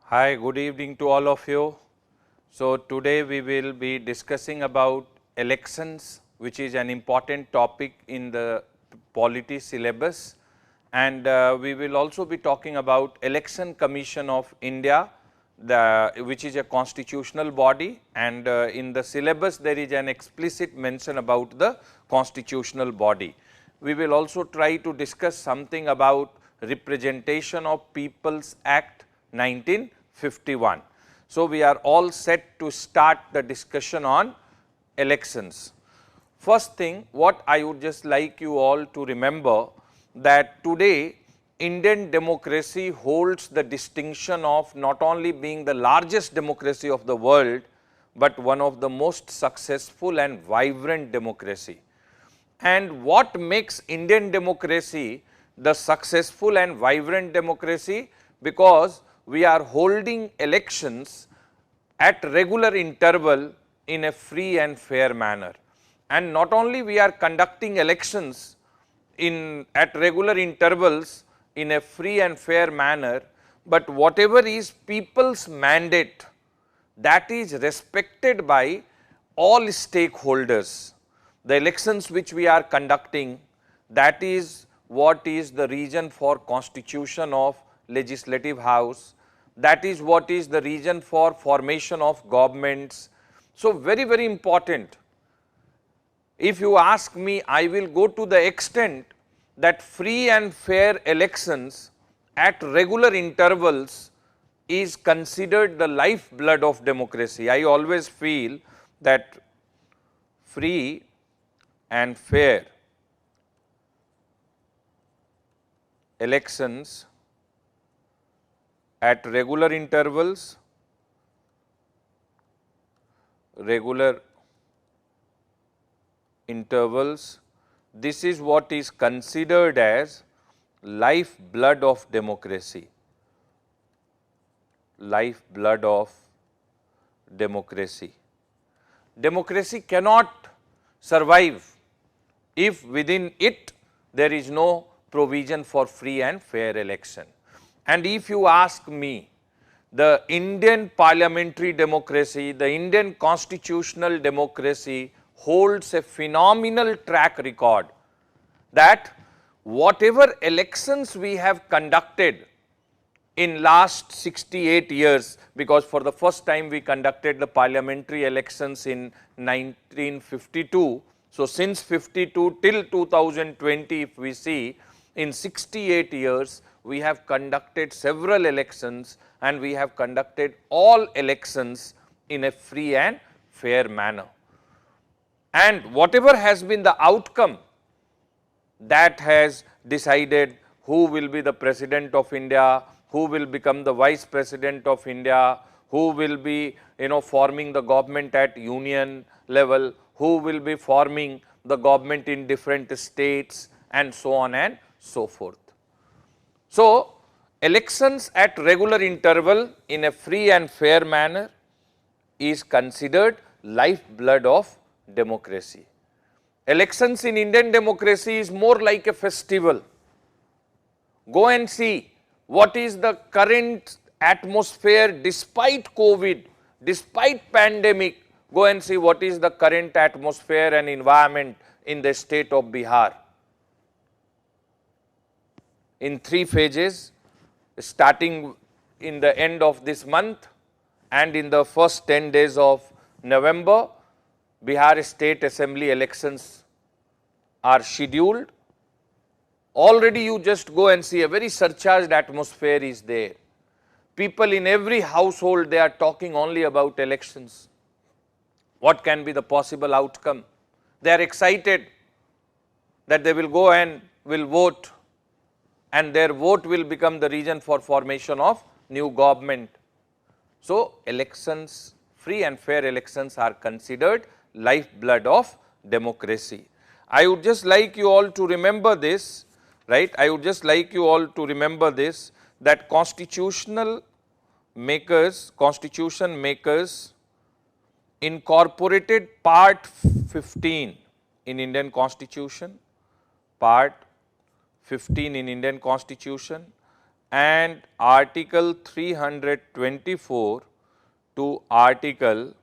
Hi, good evening to all of you. So, today we will be discussing about elections, which is an important topic in the polity syllabus, and we will also be talking about Election Commission of India, which is a constitutional body, and in the syllabus there is an explicit mention about the constitutional body. We will also try to discuss something about Representation of People's Act 1951. So, we are all set to start the discussion on elections. First thing, what I would just like you all to remember that today Indian democracy holds the distinction of not only being the largest democracy of the world, but one of the most successful and vibrant democracy. And what makes Indian democracy the successful and vibrant democracy? Because we are holding elections at regular interval in a free and fair manner. And not only we are conducting elections at regular intervals in a free and fair manner, but whatever is people's mandate, that is respected by all stakeholders. The elections which we are conducting, that is what is the reason for constitution of legislative house, that is what is the reason for formation of governments. So, very important. If you ask me, I will go to the extent that free and fair elections at regular intervals is considered the lifeblood of democracy. I always feel that free and fair elections at regular intervals, this is what is considered as lifeblood of democracy. Lifeblood of democracy. Democracy cannot survive if within it there is no provision for free and fair election. And if you ask me, the Indian parliamentary democracy, the Indian constitutional democracy holds a phenomenal track record that whatever elections we have conducted in last 68 years, because for the first time we conducted the parliamentary elections in 1952. So, since 52 till 2020, if we see, in 68 years we have conducted several elections, and we have conducted all elections in a free and fair manner. And whatever has been the outcome, that has decided who will be the President of India, who will become the Vice President of India, who will be forming the government at union level, who will be forming the government in different states, and so on and so forth. So, elections at regular interval in a free and fair manner is considered lifeblood of democracy. Elections in Indian democracy is more like a festival. Go and see what is the current atmosphere despite COVID, despite pandemic. Go and see what is the current atmosphere and environment in the state of Bihar. In 3 phases, starting in the end of this month and in the first 10 days of November, Bihar State Assembly elections are scheduled. Already you just go and see a very surcharged atmosphere is there. People in every household, they are talking only about elections. What can be the possible outcome? They are excited that they will go and will vote, and their vote will become the reason for formation of new government. So, elections, free and fair elections are considered lifeblood of democracy. I would just like you all to remember this, right? I would just like you all to remember this, that constitution makers incorporated part 15 in Indian Constitution, part 15 in Indian Constitution, and Article 324 to Article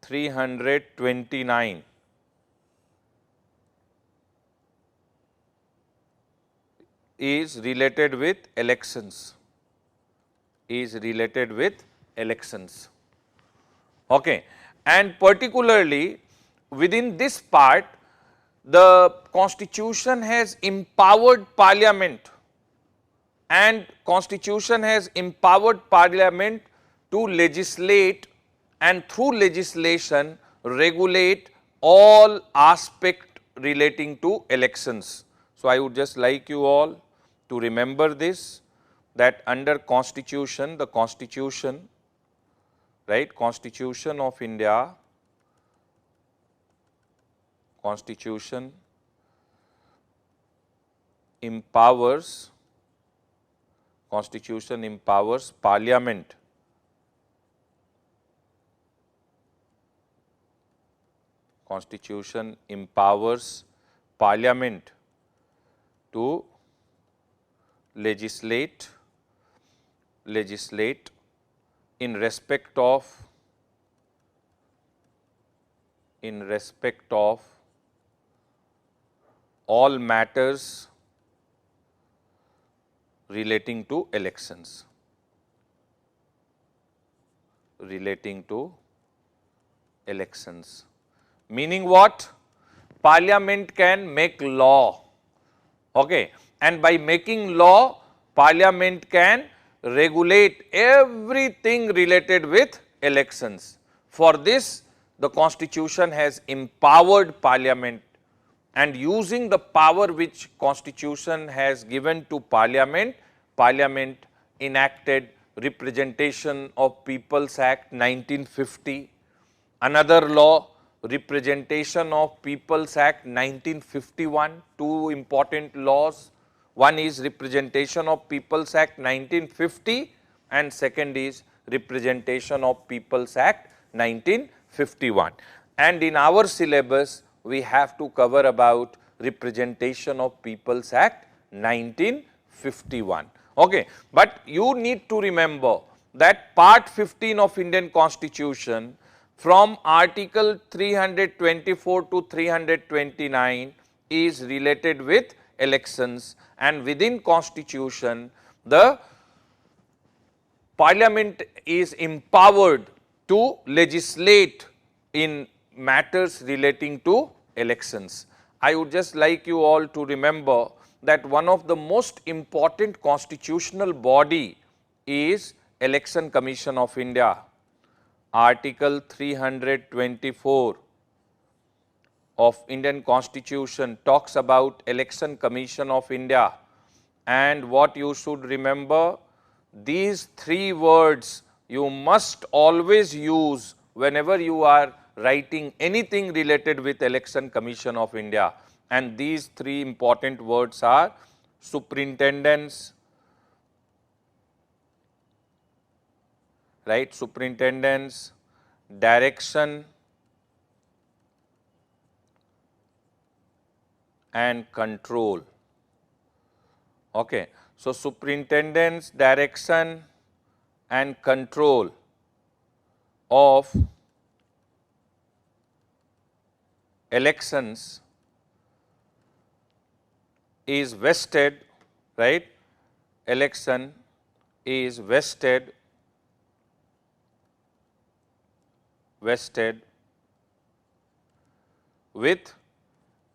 329 is related with elections, Okay. And particularly within this part, the constitution has empowered parliament, and constitution has empowered parliament to legislate and through legislation regulate all aspect relating to elections. So, I would just like you all to remember this, that under constitution, the constitution, right, Constitution of India, constitution empowers parliament to legislate in respect of all matters relating to elections, meaning what? Parliament can make law, okay, and by making law, parliament can regulate everything related with elections. For this, the constitution has empowered parliament, and using the power which constitution has given to parliament, parliament enacted Representation of People's Act 1950, another law Representation of People's Act 1951, two important laws. One is Representation of People's Act 1950 and second is Representation of People's Act 1951. And in our syllabus, we have to cover about Representation of People's Act 1951. Okay. But you need to remember that part 15 of Indian Constitution from Article 324 to 329 is related with elections, and within Constitution the Parliament is empowered to legislate in matters relating to elections. I would just like you all to remember that one of the most important constitutional body is Election Commission of India. Article 324 of Indian Constitution talks about Election Commission of India, and what you should remember, these three words you must always use whenever you are writing anything related with Election Commission of India, and these three important words are superintendence, right, superintendence, direction and control. Okay. So, superintendence, direction and control of elections is vested, right, election is vested with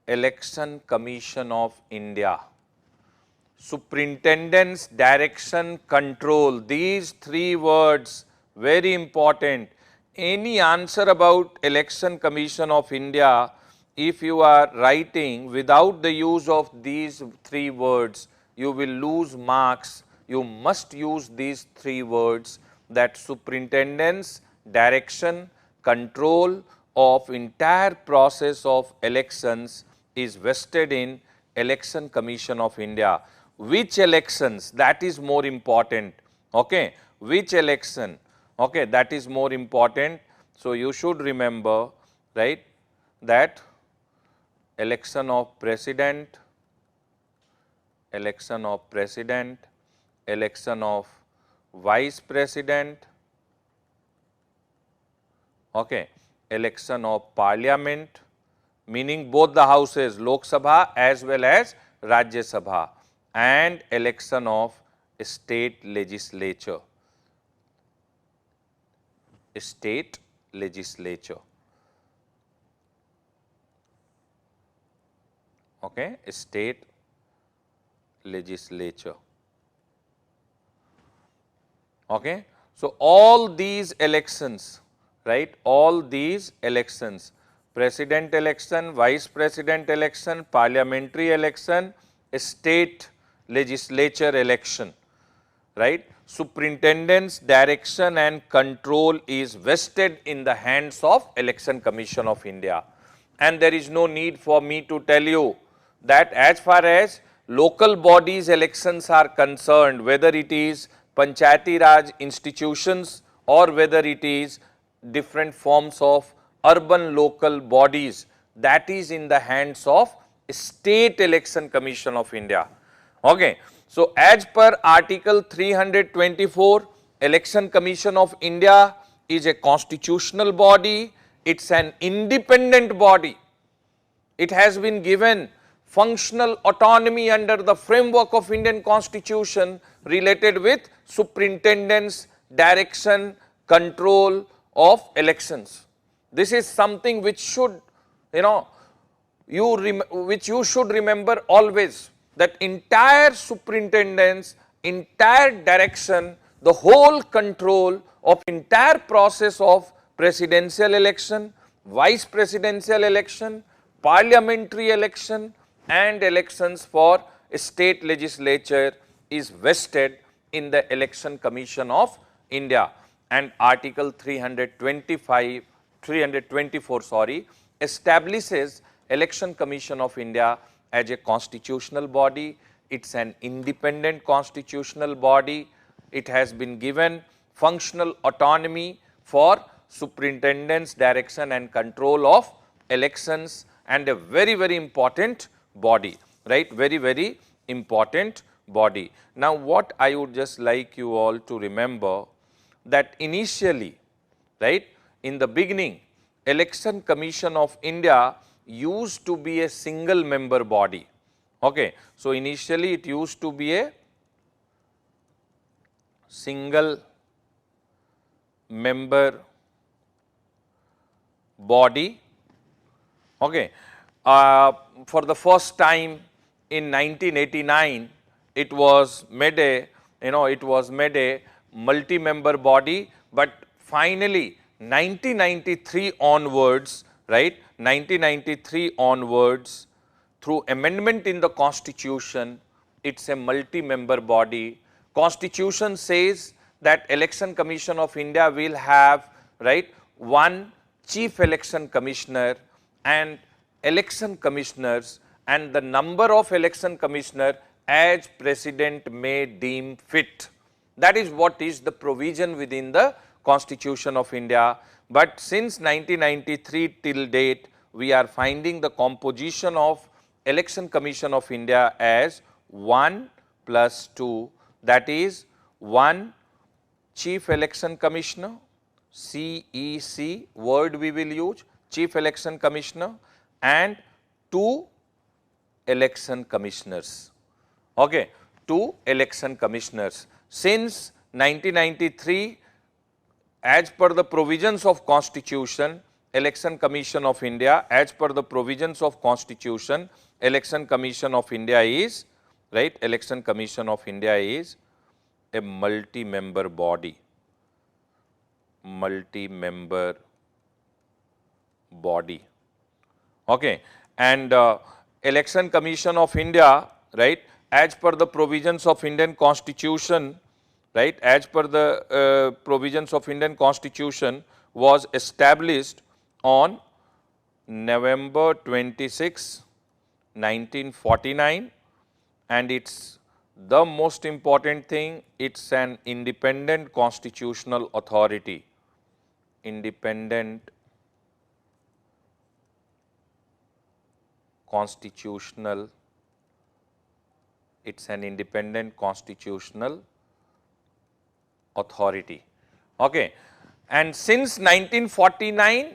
Election Commission of India. Superintendence, direction, control, these three words very important. Any answer about Election Commission of India, if you are writing without the use of these three words, you will lose marks. You must use these three words, that superintendence, direction, control of entire process of elections is vested in Election Commission of India. Which elections? That is more important. Okay. Which election? Okay, that is more important. So, you should remember, right, that election of president, election of vice president, okay, election of parliament, meaning both the houses, Lok Sabha as well as Rajya Sabha, and election of state legislature, state legislature, okay, state legislature, okay. So, all these elections, right, all these elections, president election, vice president election, parliamentary election, state legislature election, right, superintendent's direction and control is vested in the hands of Election Commission of India. And there is no need for me to tell you that as far as local bodies elections are concerned, whether it is Panchayati Raj institutions or whether it is different forms of urban local bodies, that is in the hands of State Election Commission of India. Okay. So, as per Article 324, Election Commission of India is a constitutional body, it is an independent body. It has been given functional autonomy under the framework of Indian Constitution related with superintendent's direction, control of elections. This is something which should, which you should remember always, that entire superintendence, entire direction, the whole control of entire process of presidential election, vice presidential election, parliamentary election and elections for state legislature is vested in the Election Commission of India, and Article 324 establishes Election Commission of India as a constitutional body. It is an independent constitutional body. It has been given functional autonomy for superintendent's direction and control of elections, and a very, very important body, right, very, very important body. Now, what I would just like you all to remember, that initially, right, in the beginning, Election Commission of India used to be a single member body. Okay. So, initially it used to be a single member body. Okay. For the first time in 1989, it was made a, multi-member body, but finally 1993 onwards, right, 1993 onwards, through amendment in the Constitution, it is a multi-member body. Constitution says that Election Commission of India will have, right, one Chief Election Commissioner and election commissioners, and the number of election commissioner as President may deem fit. That is what is the provision within the Constitution of India. But since 1993 till date, we are finding the composition of Election Commission of India as 1 plus 2, that is 1 Chief Election Commissioner, CEC word we will use, Chief Election Commissioner, and 2 election commissioners. Okay, 2 election commissioners. Since 1993, as per the provisions of Constitution, Election Commission of India, as per the provisions of Constitution, Election Commission of India is, right, Election Commission of India is a multi-member body, multi-member body. Okay. And Election Commission of India, right, as per the provisions of Indian Constitution, right, as per the provisions of Indian Constitution, was established on November 26, 1949, and it's the most important thing, it's an independent constitutional authority, independent constitutional, it's an independent constitutional authority. Okay. And since 1949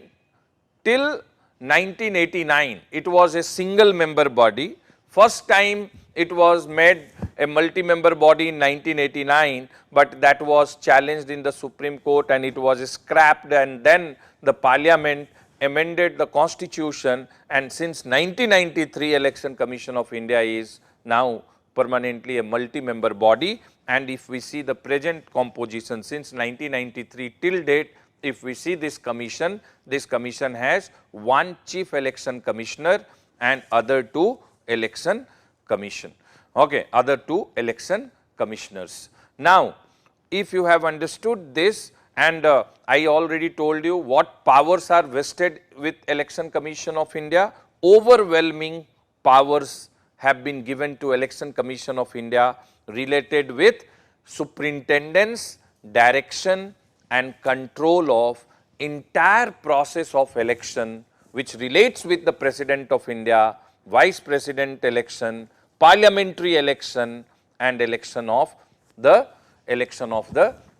till 1989, it was a single member body. First time it was made a multi-member body in 1989, but that was challenged in the Supreme Court and it was scrapped, and then the Parliament amended the constitution, and since 1993 Election Commission of India is now permanently a multi-member body. And if we see the present composition since 1993 till date, if we see this commission has one chief election commissioner and other two election commission. Okay, other two election commissioners. Now, if you have understood this, and I already told you what powers are vested with Election Commission of India, overwhelming powers have been given to Election Commission of India related with superintendence, direction and control of entire process of election, which relates with the President of India, Vice President election, parliamentary election and election of the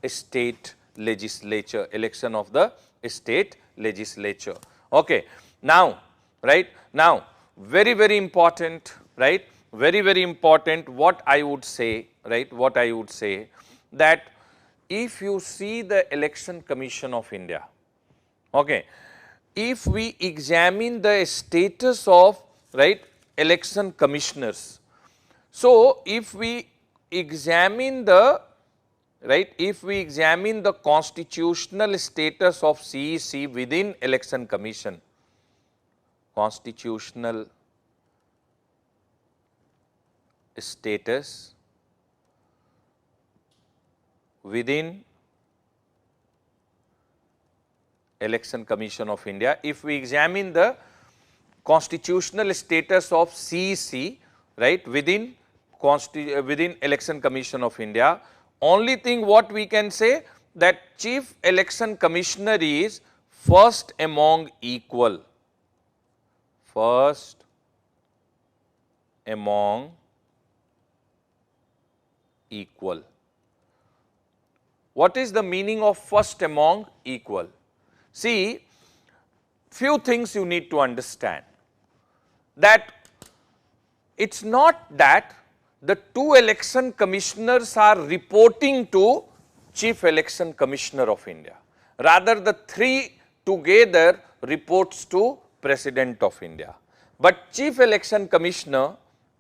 state legislature, election of the state legislature. Okay. Now, right, now very important, right, very important what I would say, right, what I would say, that if you see the Election Commission of India, okay, if we examine the status of, right, election commissioners, so if we examine the, right, if we examine the constitutional status of CEC within Election Commission, constitutional status within Election Commission of India, if we examine the constitutional status of CEC, right, within Election Commission of India, only thing what we can say, that Chief Election Commissioner is first among equal, first among equal. What is the meaning of first among equal? See, few things you need to understand, that it's not that the two election commissioners are reporting to Chief Election Commissioner of India, rather the three together reports to President of India, but Chief Election Commissioner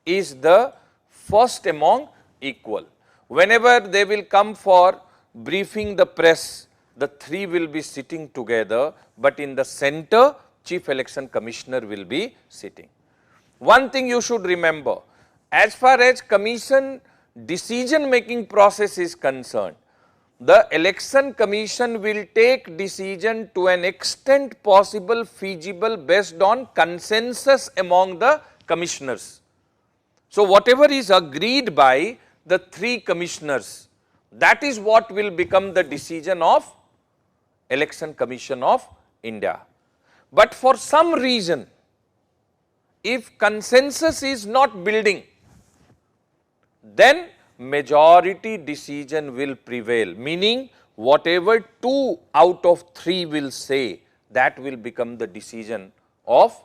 is the first among equal. Whenever they will come for briefing the press, the three will be sitting together, but in the center Chief Election Commissioner will be sitting. One thing you should remember, as far as commission decision making process is concerned, the Election Commission will take decision to an extent possible feasible based on consensus among the commissioners. So, whatever is agreed by the three commissioners, that is what will become the decision of Election Commission of India. But for some reason, if consensus is not building, then majority decision will prevail, meaning whatever 2 out of 3 will say, that will become the decision of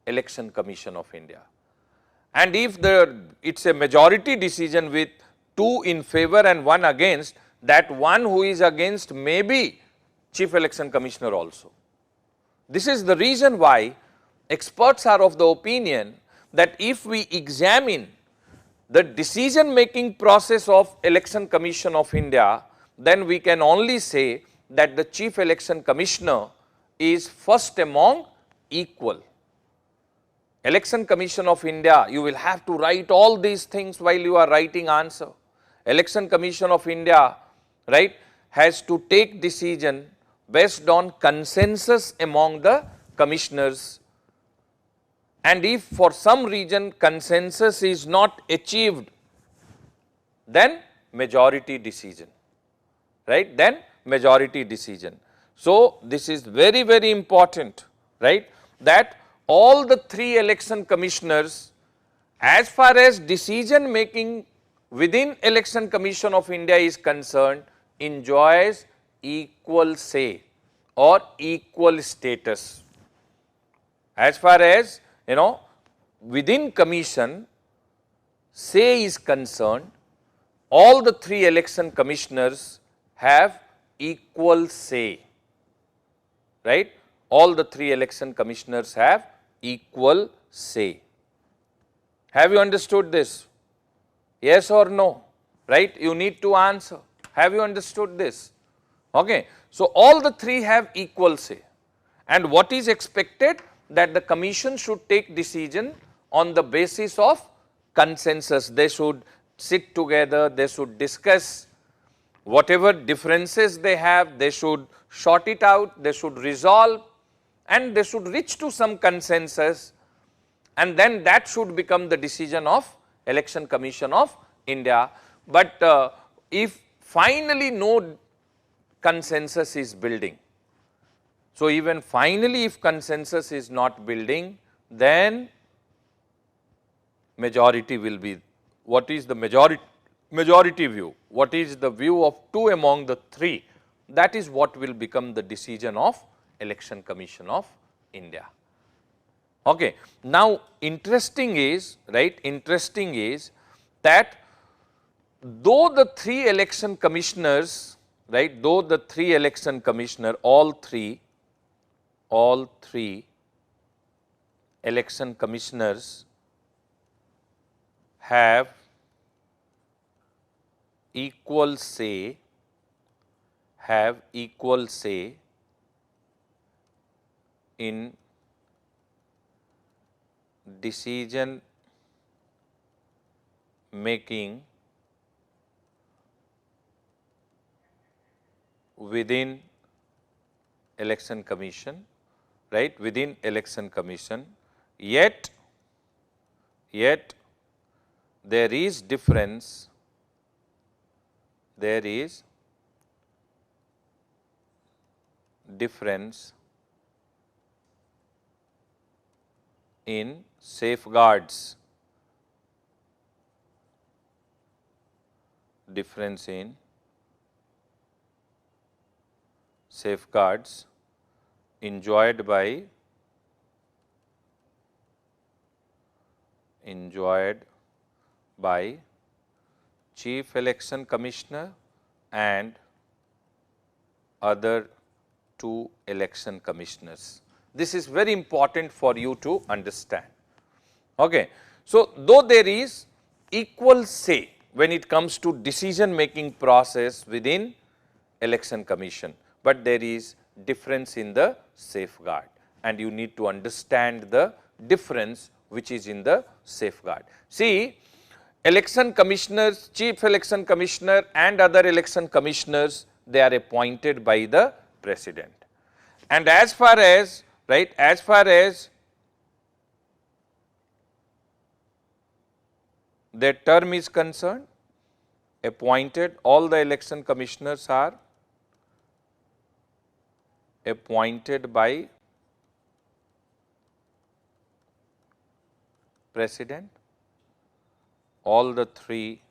Election Commission of India. And if it's a majority decision with 2 in favor and 1 against, that one who is against may be Chief Election Commissioner also. This is the reason why experts are of the opinion that if we examine the decision making process of Election Commission of India, then we can only say that the Chief Election Commissioner is first among equal. Election Commission of India, you will have to write all these things while you are writing answer. Election Commission of India, right, has to take decision based on consensus among the commissioners, and if for some reason consensus is not achieved, then majority decision, right, then majority decision. So, this is very, very important, right, that all the 3 election commissioners, as far as decision making within Election Commission of India is concerned, enjoys equal say or equal status. As far as within commission say is concerned, all the 3 election commissioners have equal say, right? All the 3 election commissioners have equal say. Have you understood this? Yes or no? Right? You need to answer. Have you understood this? Okay. So, all the 3 have equal say, and what is expected, that the commission should take decision on the basis of consensus. They should sit together, they should discuss whatever differences they have, they should sort it out, they should resolve, and they should reach to some consensus, and then that should become the decision of Election Commission of India. But if finally no consensus is building, so even finally if consensus is not building, then majority will be, what is the majority view, what is the view of 2 among the 3, that is what will become the decision of Election Commission of India. Okay. Now, interesting is that though the 3 election commissioners, right, though the 3 election commissioner, all three election commissioners have equal say, in decision making within Election Commission, right, within Election Commission, yet there is difference, in safeguards, enjoyed by Chief Election Commissioner and other 2 election commissioners. This is very important for you to understand. Okay. So, though there is equal say when it comes to decision making process within Election Commission, but there is difference in the safeguard, and you need to understand the difference which is in the safeguard. See, election commissioners, Chief Election Commissioner and other election commissioners, they are appointed by the President, and as far as their term is concerned, appointed, all the election commissioners are appointed by President. All the 3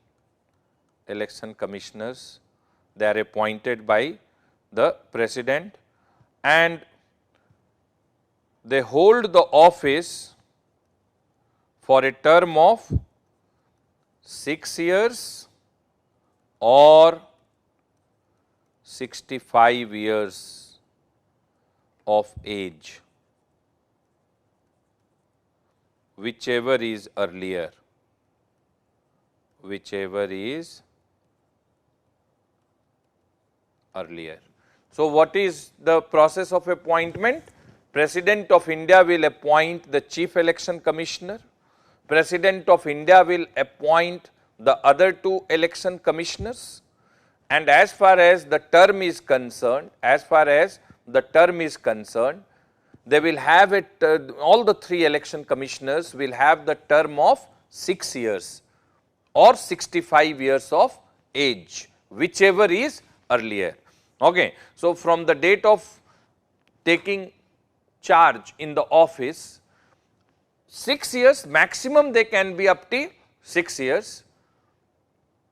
election commissioners, they are appointed by the President, and they hold the office for a term of 6 years or 65 years of age, whichever is earlier. So, what is the process of appointment? President of India will appoint the Chief Election Commissioner, President of India will appoint the other 2 election commissioners, and as far as the term is concerned, they will have it, all the 3 election commissioners will have the term of 6 years or 65 years of age, whichever is earlier. Okay. So, from the date of taking charge in the office, 6 years maximum, they can be up to 6 years,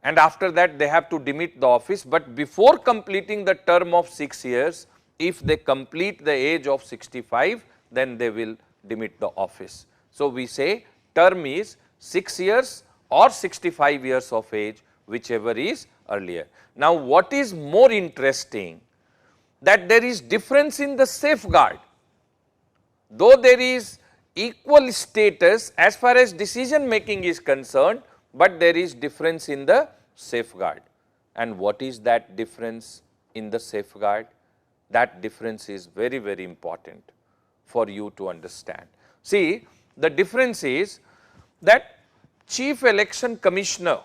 and after that they have to demit the office, but before completing the term of 6 years, if they complete the age of 65, then they will demit the office. So, we say term is 6 years or 65 years of age, whichever is earlier. Now, what is more interesting, that there is difference in the safeguard. Though there is equal status as far as decision making is concerned, but there is difference in the safeguard. And what is that difference in the safeguard? That difference is very, very important for you to understand. See, the difference is that Chief Election Commissioner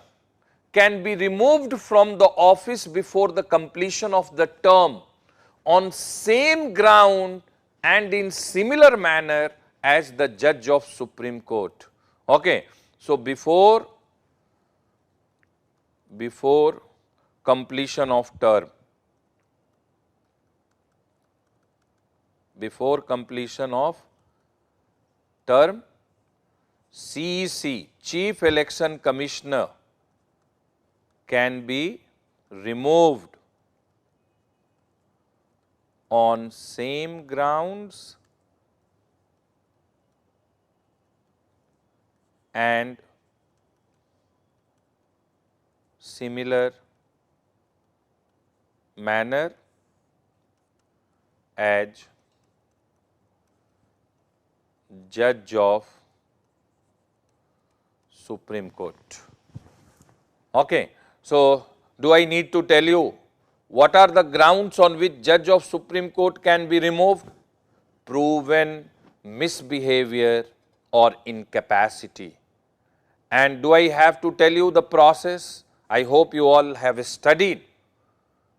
can be removed from the office before the completion of the term on same ground and in similar manner as the Judge of Supreme Court. Okay. So, before completion of term, CEC, Chief Election Commissioner, can be removed on same grounds and similar manner as Judge of Supreme Court. Okay. So, do I need to tell you what are the grounds on which Judge of Supreme Court can be removed? Proven misbehavior or incapacity. And do I have to tell you the process? I hope you all have studied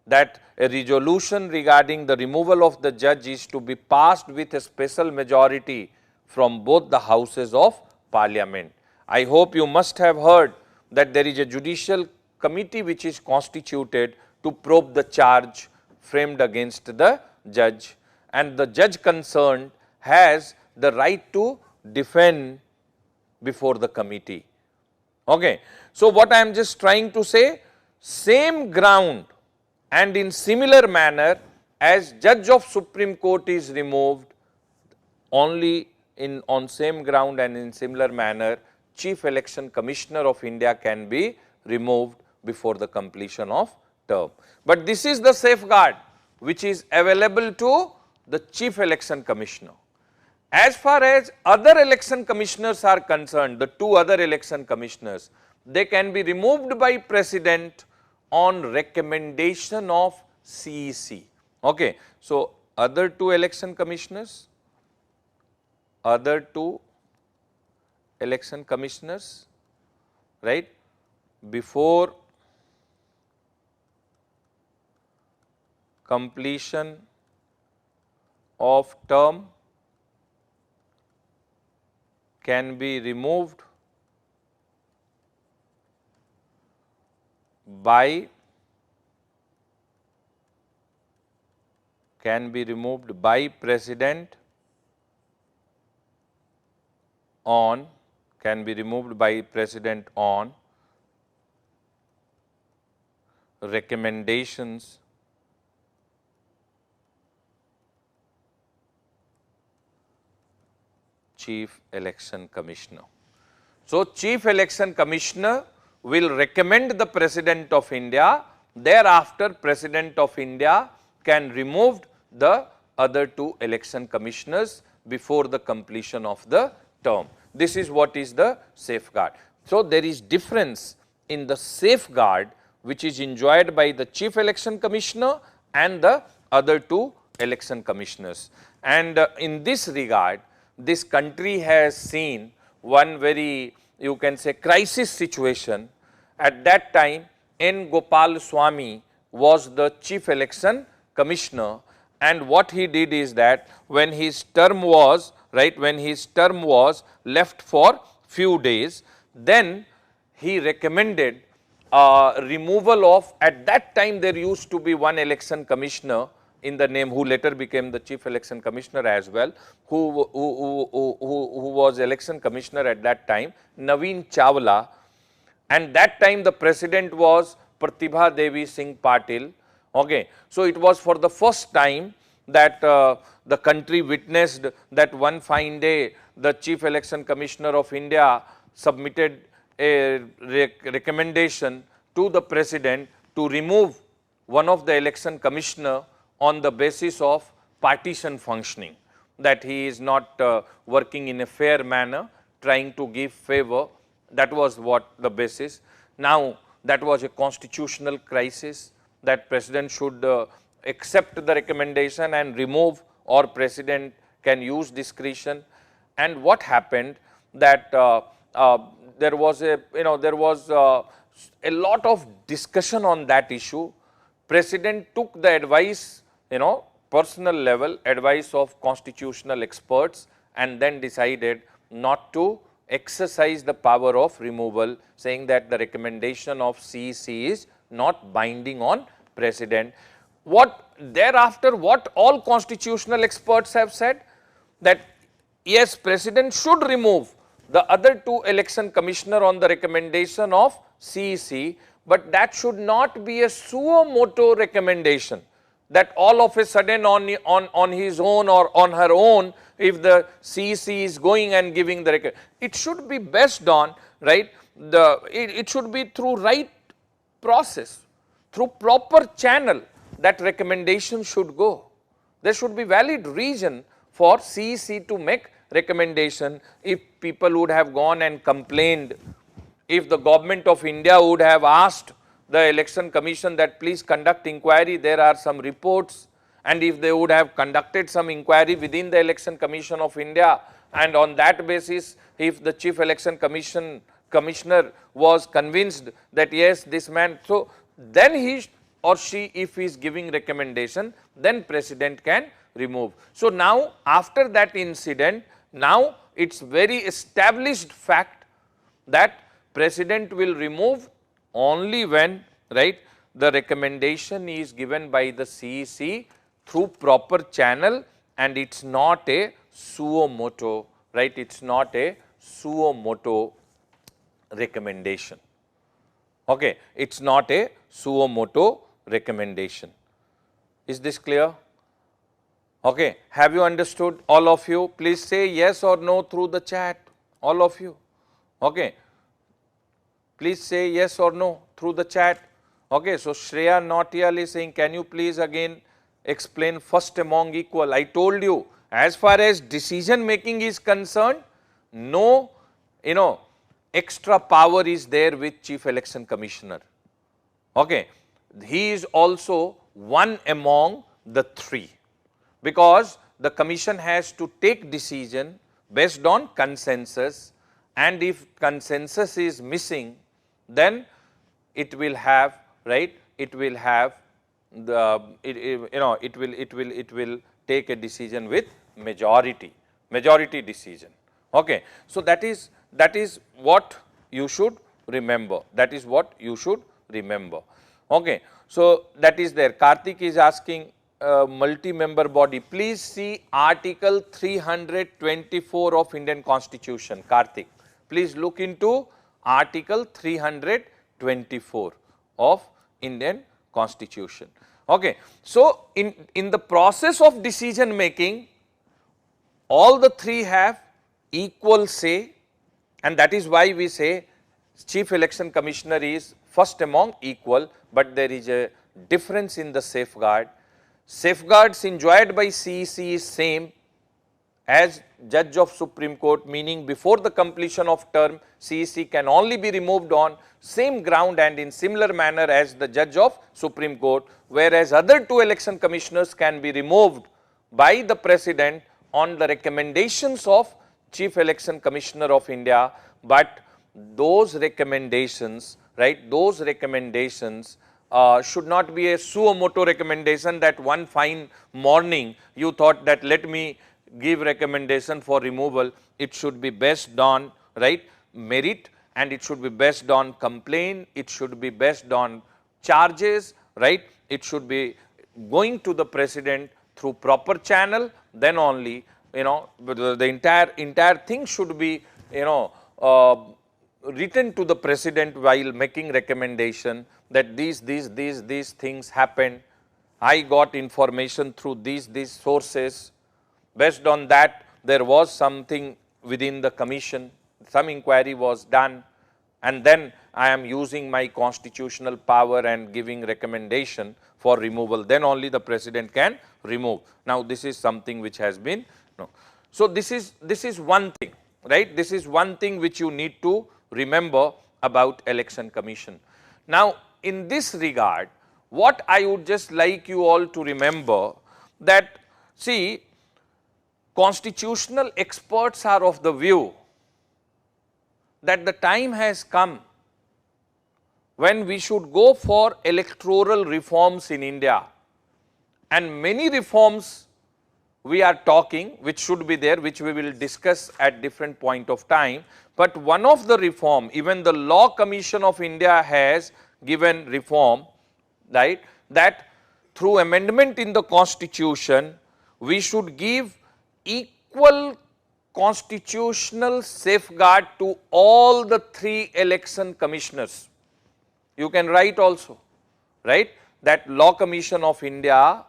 that a resolution regarding the removal of the judge is to be passed with a special majority from both the houses of parliament. I hope you must have heard that there is a judicial committee which is constituted to probe the charge framed against the judge, and the judge concerned has the right to defend before the committee. Okay. So, what I am just trying to say, same ground and in similar manner as Judge of Supreme Court is removed, only on same ground and in similar manner Chief Election Commissioner of India can be removed before the completion of term. But this is the safeguard which is available to the Chief Election Commissioner. As far as other election commissioners are concerned, the two other election commissioners, they can be removed by President on recommendation of CEC. Okay. So, other two election commissioners, right, before completion of term can be removed by President on recommendations Chief Election Commissioner. So, Chief Election Commissioner will recommend the President of India, thereafter President of India can remove the other two election commissioners before the completion of the term. This is what is the safeguard. So, there is difference in the safeguard which is enjoyed by the Chief Election Commissioner and the other two election commissioners. And in this regard, this country has seen one very, you can say, crisis situation. At that time, N. Gopal Swamy was the Chief Election Commissioner, and what he did is that when his term was, left for few days, then he recommended removal of, at that time there used to be one election commissioner in the name, who later became the Chief Election Commissioner as well, who was election commissioner at that time, Naveen Chawla. and that time the president was Pratibha Devi Singh Patil. Okay. So, it was for the first time that the country witnessed that one fine day the Chief Election Commissioner of India submitted a recommendation to the president to remove one of the election commissioner on the basis of partisan functioning, that he is not working in a fair manner, trying to give favor. That was what the basis. Now, that was a constitutional crisis, that president should accept the recommendation and remove, or president can use discretion. And what happened, that there was a a lot of discussion on that issue. President took the advice, personal level advice of constitutional experts, and then decided not to exercise the power of removal, saying that the recommendation of CEC is not binding on president. What thereafter, what all constitutional experts have said, that yes, president should remove the other two election commissioner on the recommendation of CEC, but that should not be a suo motu recommendation, that all of a sudden on his own or on her own, if the CEC is going and giving the recommendation, it should be based on, right, it should be through right process, through proper channel, that recommendation should go. There should be valid reason for CEC to make recommendation. If people would have gone and complained, if the government of India would have asked the election commission that please conduct inquiry, there are some reports, and if they would have conducted some inquiry within the election commission of India, and on that basis, if the chief election commissioner was convinced that yes, this man, so then he or she, if he is giving recommendation, then president can remove. So, now after that incident, now it is very established fact that president will remove only when, right, the recommendation is given by the CEC through proper channel, and it is not a suo motu, right, it is not a suo motu recommendation. Okay. It is not a suo motu recommendation. Is this clear? Okay. Have you understood, all of you? Please say yes or no through the chat, all of you. Okay. Please say yes or no through the chat. Okay. So, Shreya Nautiyal is saying, can you please again explain first among equal? I told you, as far as decision making is concerned, no, extra power is there with Chief Election Commissioner. Okay. He is also one among the three, because the commission has to take decision based on consensus, and if consensus is missing, then it will have, right, it will have the, it will take a decision with majority decision. Okay. So, that is what you should remember, that is what you should remember. Okay. So, that is there. Karthik is asking, multi-member body, please see article 324 of Indian Constitution. Karthik, please look into article 324 of Indian Constitution. Okay. So, in the process of decision making, all the three have equal say, and that is why we say Chief Election Commissioner is first among equal, but there is a difference in the safeguard. Safeguards enjoyed by CEC is same as Judge of Supreme Court, meaning before the completion of term, CEC can only be removed on same ground and in similar manner as the Judge of Supreme Court, whereas other two election commissioners can be removed by the President on the recommendations of Chief Election Commissioner of India, but those recommendations, right, those recommendations should not be a suo motu recommendation that one fine morning you thought that let me give recommendation for removal. It should be based on, right, merit, and it should be based on complaint, it should be based on charges, right, it should be going to the President through proper channel, then only, the entire thing should be, written to the president while making recommendation that these things happened. I got information through these sources. Based on that, there was something within the commission, some inquiry was done, and then I am using my constitutional power and giving recommendation for removal. Then only the president can remove. Now, this is something which has been, no. So, this is one thing, right? This is one thing which you need to remember about election commission. Now, in this regard, what I would just like you all to remember that, see, constitutional experts are of the view that the time has come when we should go for electoral reforms in India, and many reforms we are talking which should be there, which we will discuss at different point of time. But one of the reform, even the Law Commission of India has given reform, right, that through amendment in the constitution we should give equal constitutional safeguard to all the 3 election commissioners. You can write also, right, that Law Commission of India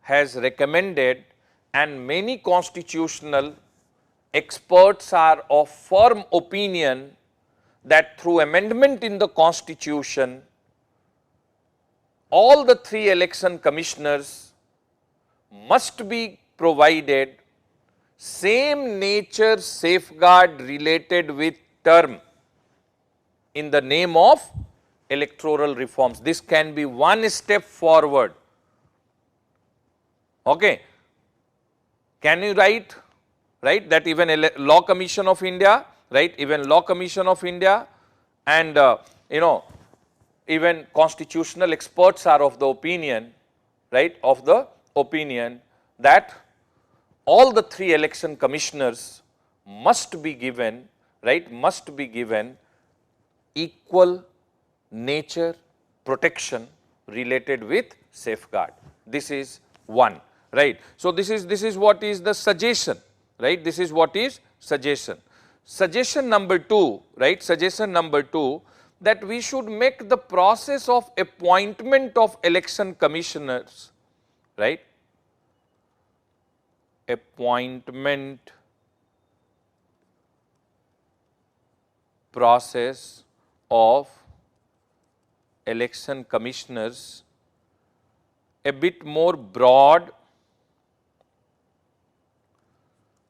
has recommended, and many constitutional experts are of firm opinion that through amendment in the constitution, all the 3 election commissioners must be provided same nature safeguard related with term in the name of electoral reforms. This can be one step forward. Okay. Can you write, right, that even Law Commission of India, right, even Law Commission of India and even constitutional experts are of the opinion, right, of the opinion that all the 3 election commissioners must be given, right, must be given equal nature protection related with safeguard. This is one, right. So, this is what is the suggestion, right, this is what is suggestion. Suggestion number 2, right, suggestion number 2, that we should make the process of appointment of election commissioners, right, appointment process of election commissioners a bit more broad,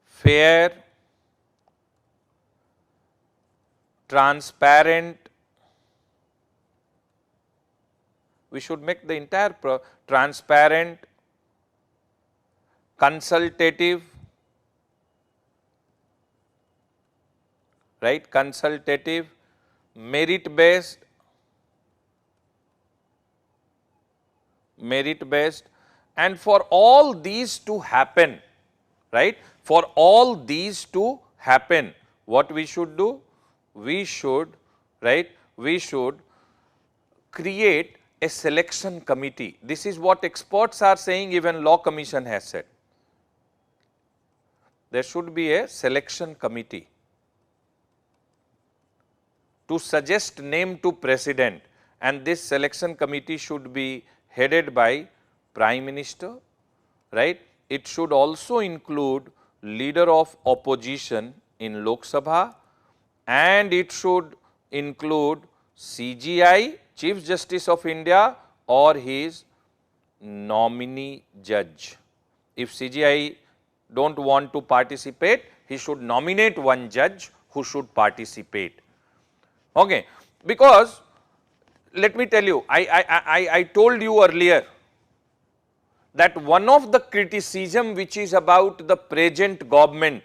fair, transparent. We should make the entire transparent, consultative, right, consultative, merit based, and for all these to happen, right, for all these to happen, what we should do? We should, right, we should create a selection committee. This is what experts are saying, even Law Commission has said. There should be a selection committee to suggest name to president, and this selection committee should be headed by Prime Minister, right. It should also include leader of opposition in Lok Sabha, and it should include CJI, Chief Justice of India, or his nominee judge. If CJI don't want to participate, he should nominate one judge who should participate. Okay. Because let me tell you, I told you earlier that one of the criticism which is about the present government,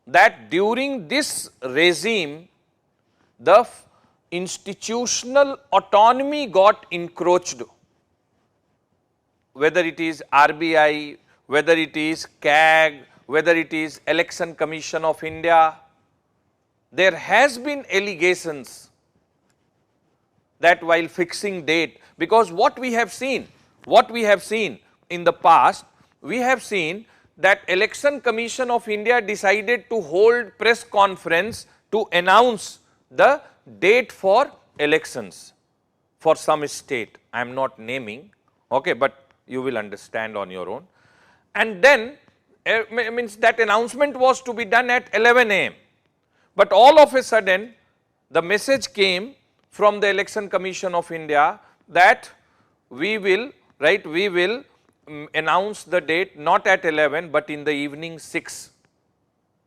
that during this regime the institutional autonomy got encroached, whether it is RBI, whether it is CAG, whether it is Election Commission of India. There has been allegations that while fixing date, because what we have seen in the past, we have seen that Election Commission of India decided to hold press conference to announce the date for elections for some state. I am not naming, okay, but you will understand on your own. And then means that announcement was to be done at 11 a.m. But all of a sudden the message came from the Election Commission of India that we will announce the date not at 11 but in the evening 6.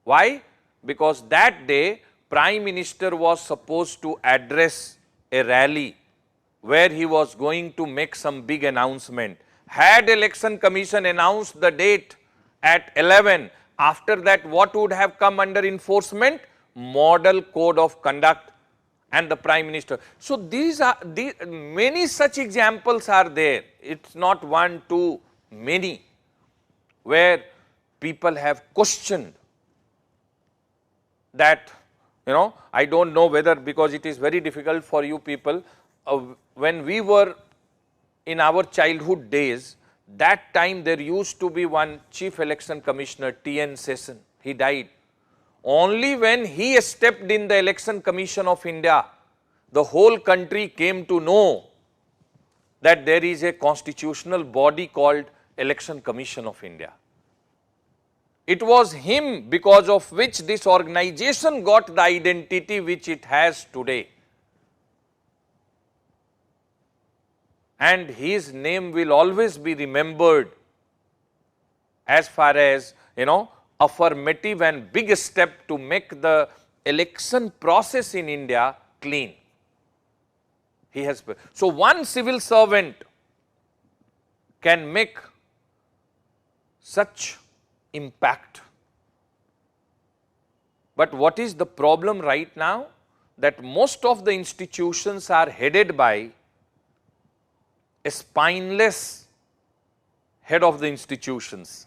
Why? Because that day Prime Minister was supposed to address a rally where he was going to make some big announcement. Had Election Commission announced the date at 11, after that what would have come under enforcement? Model Code of Conduct and the Prime Minister. So these are many such examples are there. It's not one, two, many, where people have questioned that, I don't know whether, because it is very difficult for you people, when we were in our childhood days, that time there used to be one Chief Election Commissioner, T.N. Sesson, he died. Only when he stepped in the Election Commission of India, the whole country came to know that there is a constitutional body called Election Commission of India. It was him because of which this organization got the identity which it has today. And his name will always be remembered as far as, affirmative and big step to make the election process in India clean. He has, so one civil servant can make such impact. But what is the problem right now? That most of the institutions are headed by a spineless head of the institutions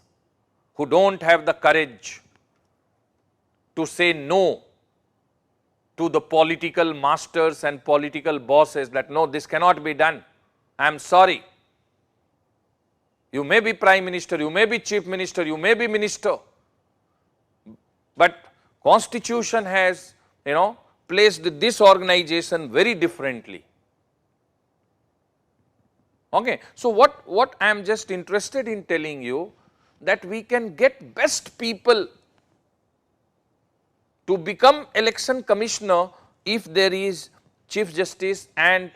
who don't have the courage to say no to the political masters and political bosses that no, this cannot be done. I am sorry. You may be Prime Minister, you may be Chief Minister, you may be Minister, but Constitution has, placed this organization very differently. Okay. So what I am just interested in telling you, that we can get best people to become election commissioner if there is Chief Justice and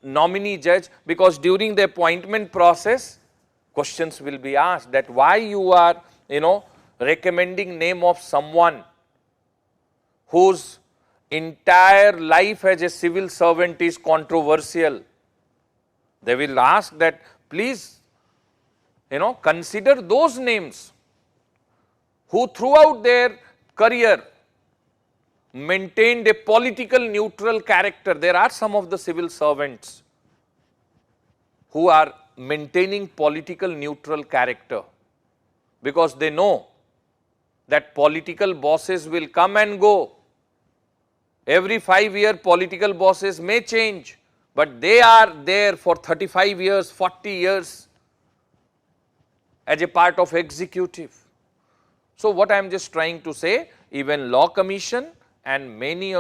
nominee judge, because during the appointment process questions will be asked that why you are recommending name of someone whose entire life as a civil servant is controversial. They will ask that please consider those names who throughout their career maintained a political neutral character. There are some of the civil servants who are maintaining political neutral character because they know that political bosses will come and go. Every 5 years political bosses may change, but they are there for 35 years, 40 years as a part of executive. So what I am just trying to say, even Law Commission and many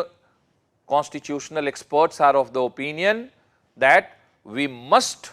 constitutional experts are of the opinion that we must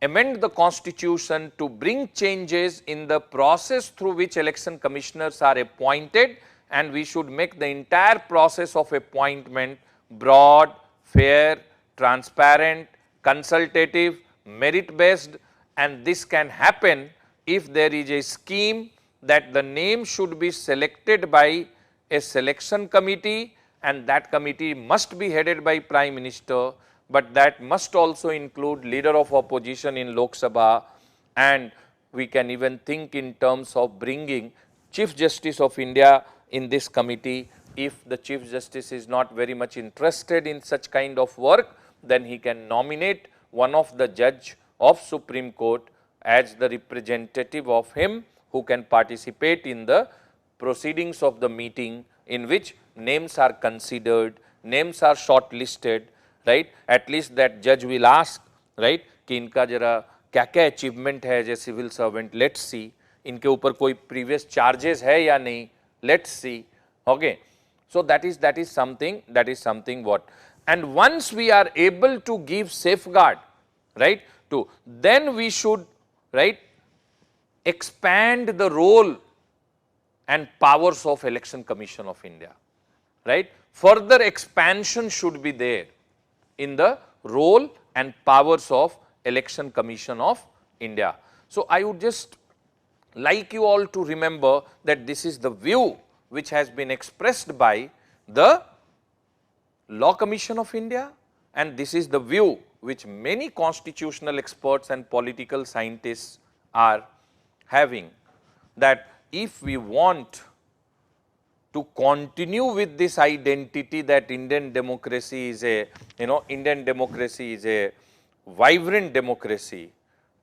amend the constitution to bring changes in the process through which election commissioners are appointed, and we should make the entire process of appointment broad, fair, transparent, consultative, merit based, and this can happen if there is a scheme that the name should be selected by a selection committee, and that committee must be headed by Prime Minister, but that must also include leader of opposition in Lok Sabha, and we can even think in terms of bringing Chief Justice of India in this committee. If the Chief Justice is not very much interested in such kind of work, then he can nominate one of the judge of Supreme Court as the representative of him, who can participate in the proceedings of the meeting in which names are considered, names are shortlisted, right? At least that judge will ask, right, कि इनका जरा क्या-क्या achievement है as a civil servant, let's see, इनके ऊपर कोई previous charges है या नहीं, let's see, okay. So that is something what, and once we are able to give safeguard, right, to, then we should, right, expand the role and powers of Election Commission of India, right. Further expansion should be there in the role and powers of Election Commission of India. So I would just like you all to remember that this is the view which has been expressed by the Law Commission of India, and this is the view which many constitutional experts and political scientists are having, that if we want to continue with this identity that Indian democracy is a, Indian democracy is a vibrant democracy,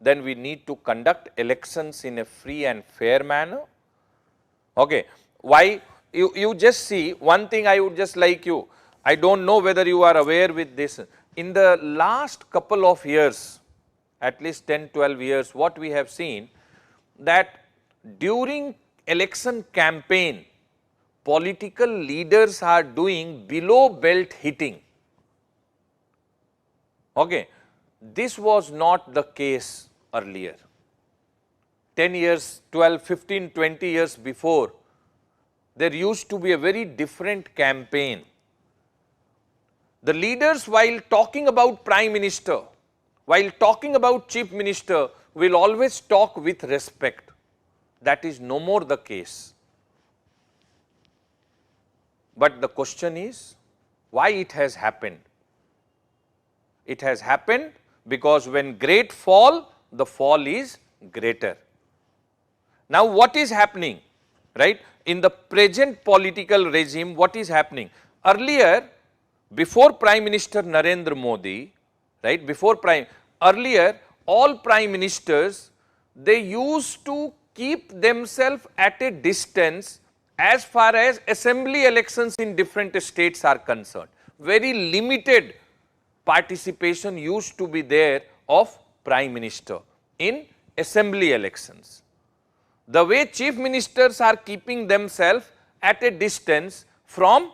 then we need to conduct elections in a free and fair manner. Okay. Why? You just see one thing I would just like you, I don't know whether you are aware with this. In the last couple of years, at least 10-12 years, what we have seen, that during election campaign, political leaders are doing below belt hitting. Okay. This was not the case earlier. 10 years, 12, 15, 20 years before, there used to be a very different campaign. The leaders, while talking about Prime Minister, while talking about Chief Minister, will always talk with respect. That is no more the case. But the question is, why it has happened? It has happened because when great fall, the fall is greater. Now what is happening, right? In the present political regime, what is happening? Earlier, before Prime Minister Narendra Modi, right, earlier all Prime Ministers, they used to keep themselves at a distance as far as assembly elections in different states are concerned. Very limited participation used to be there of Prime Minister in assembly elections. The way Chief Ministers are keeping themselves at a distance from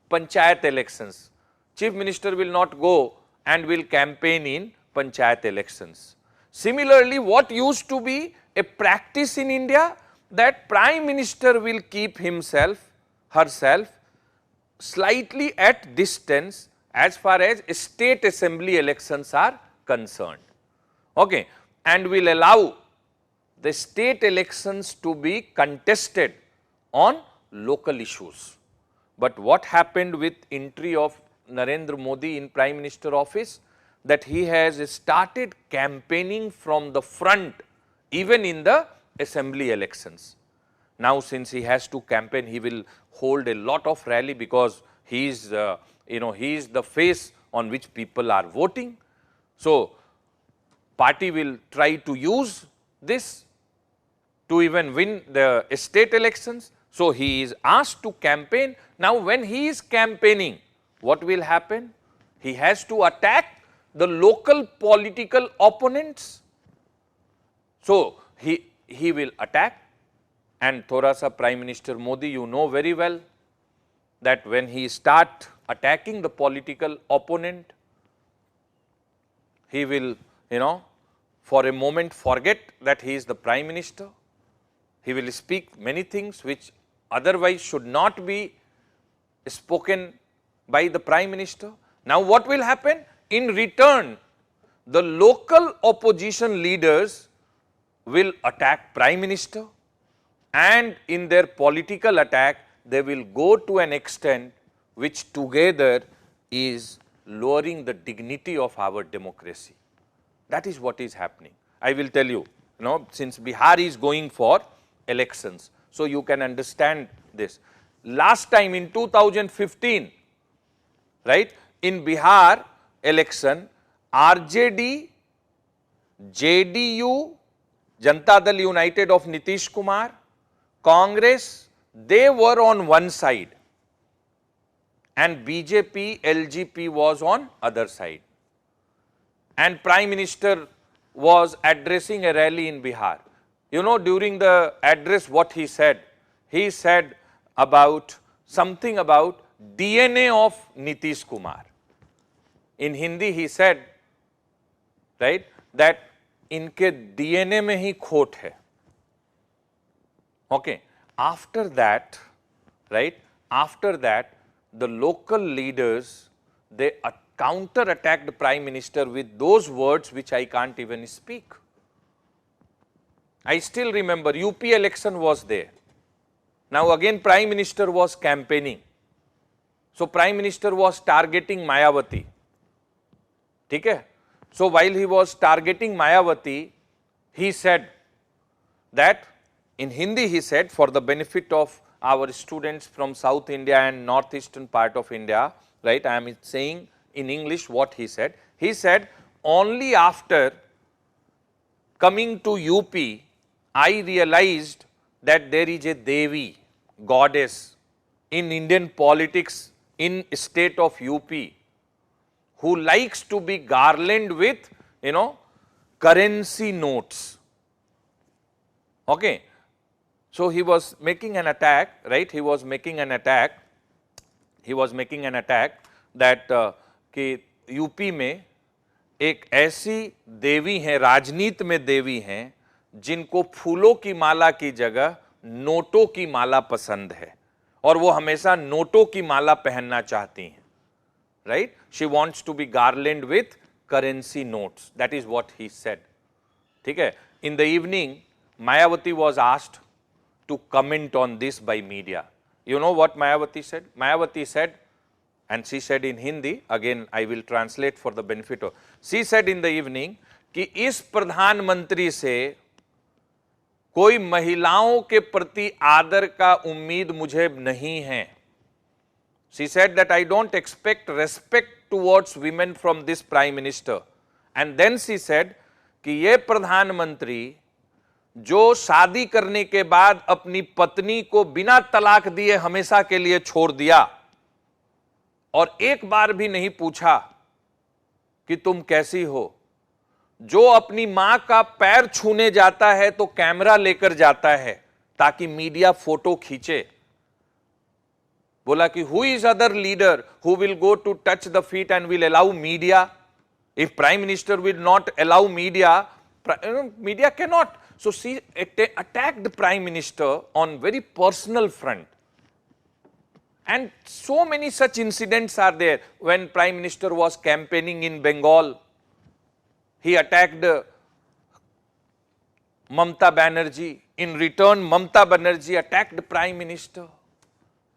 Panchayat elections. Chief Minister will not go and will campaign in Panchayat elections. Similarly, what used to be a practice in India, that Prime Minister will keep himself, herself slightly at distance as far as state assembly elections are concerned. Okay. And will allow the state elections to be contested on local issues. But what happened with entry of Narendra Modi in Prime Minister office, that he has started campaigning from the front even in the assembly elections. Now since he has to campaign, he will hold a lot of rally because he is he is the face on which people are voting. So party will try to use this to even win the state elections. So he is asked to campaign. Now when he is campaigning, what will happen? He has to attack the local political opponents. So he will attack, and thoda sa Prime Minister Modi, you know very well that when he start attacking the political opponent, he will, for a moment forget that he is the Prime Minister. He will speak many things which otherwise should not be spoken by the Prime Minister. Now what will happen? In return, the local opposition leaders will attack Prime Minister, and in their political attack, they will go to an extent which together is lowering the dignity of our democracy. That is what is happening. I will tell you, since Bihar is going for elections, so you can understand this. Last time in 2015, right, in Bihar election, RJD, JDU, Janata Dal United of Nitish Kumar, Congress, they were on one side, and BJP, LGP was on other side. And Prime Minister was addressing a rally in Bihar. During the address what he said about something about DNA of Nitish Kumar. In Hindi he said, right, that इनके DNA में ही खोट है. Okay. After that, right, after that, the local leaders, they counter-attacked Prime Minister with those words which I can't even speak. I still remember UP election was there. Now again Prime Minister was campaigning. So Prime Minister was targeting Mayawati. ठीक है? So while he was targeting Mayawati, he said that, in Hindi he said, for the benefit of our students from South India and northeastern part of India, right, I am saying in English what he said. He said, only after coming to UP, I realized that there is a Devi, goddess, in Indian politics in state of UP, who likes to be garlanded with, currency notes. Okay. So he was making an attack, right? He was making an attack that कि UP में एक ऐसी देवी हैं, राजनीति में देवी हैं, जिनको फूलों की माला की जगह नोटों की माला पसंद है और वो हमेशा नोटों की माला पहनना चाहती हैं, right? She wants to be garlanded with currency notes. That is what he said. ठीक है? In the evening, Mayawati was asked to comment on this by media. You know what Mayawati said? Mayawati said, and she said in Hindi, again I will translate for the benefit of, she said in the evening कि इस प्रधानमंत्री से कोई महिलाओं के प्रति आदर का उम्मीद मुझे नहीं है. She said that I don't expect respect towards women from this Prime Minister. And then she said कि ये प्रधानमंत्री जो शादी करने के बाद अपनी पत्नी को बिना तलाक दिए हमेशा के लिए छोड़ दिया और एक बार भी नहीं पूछा कि तुम कैसी हो, जो अपनी मां का पैर छूने जाता है तो कैमरा लेकर जाता है ताकि मीडिया फोटो खींचे. बोला कि who is other leader who will go to touch the feet and will allow media? If prime minister will not allow media, media can not. So she attacked the Prime Minister on very personal front. And so many such incidents are there. When Prime Minister was campaigning in Bengal, he attacked Mamata Banerjee. In return, Mamata Banerjee attacked the Prime Minister.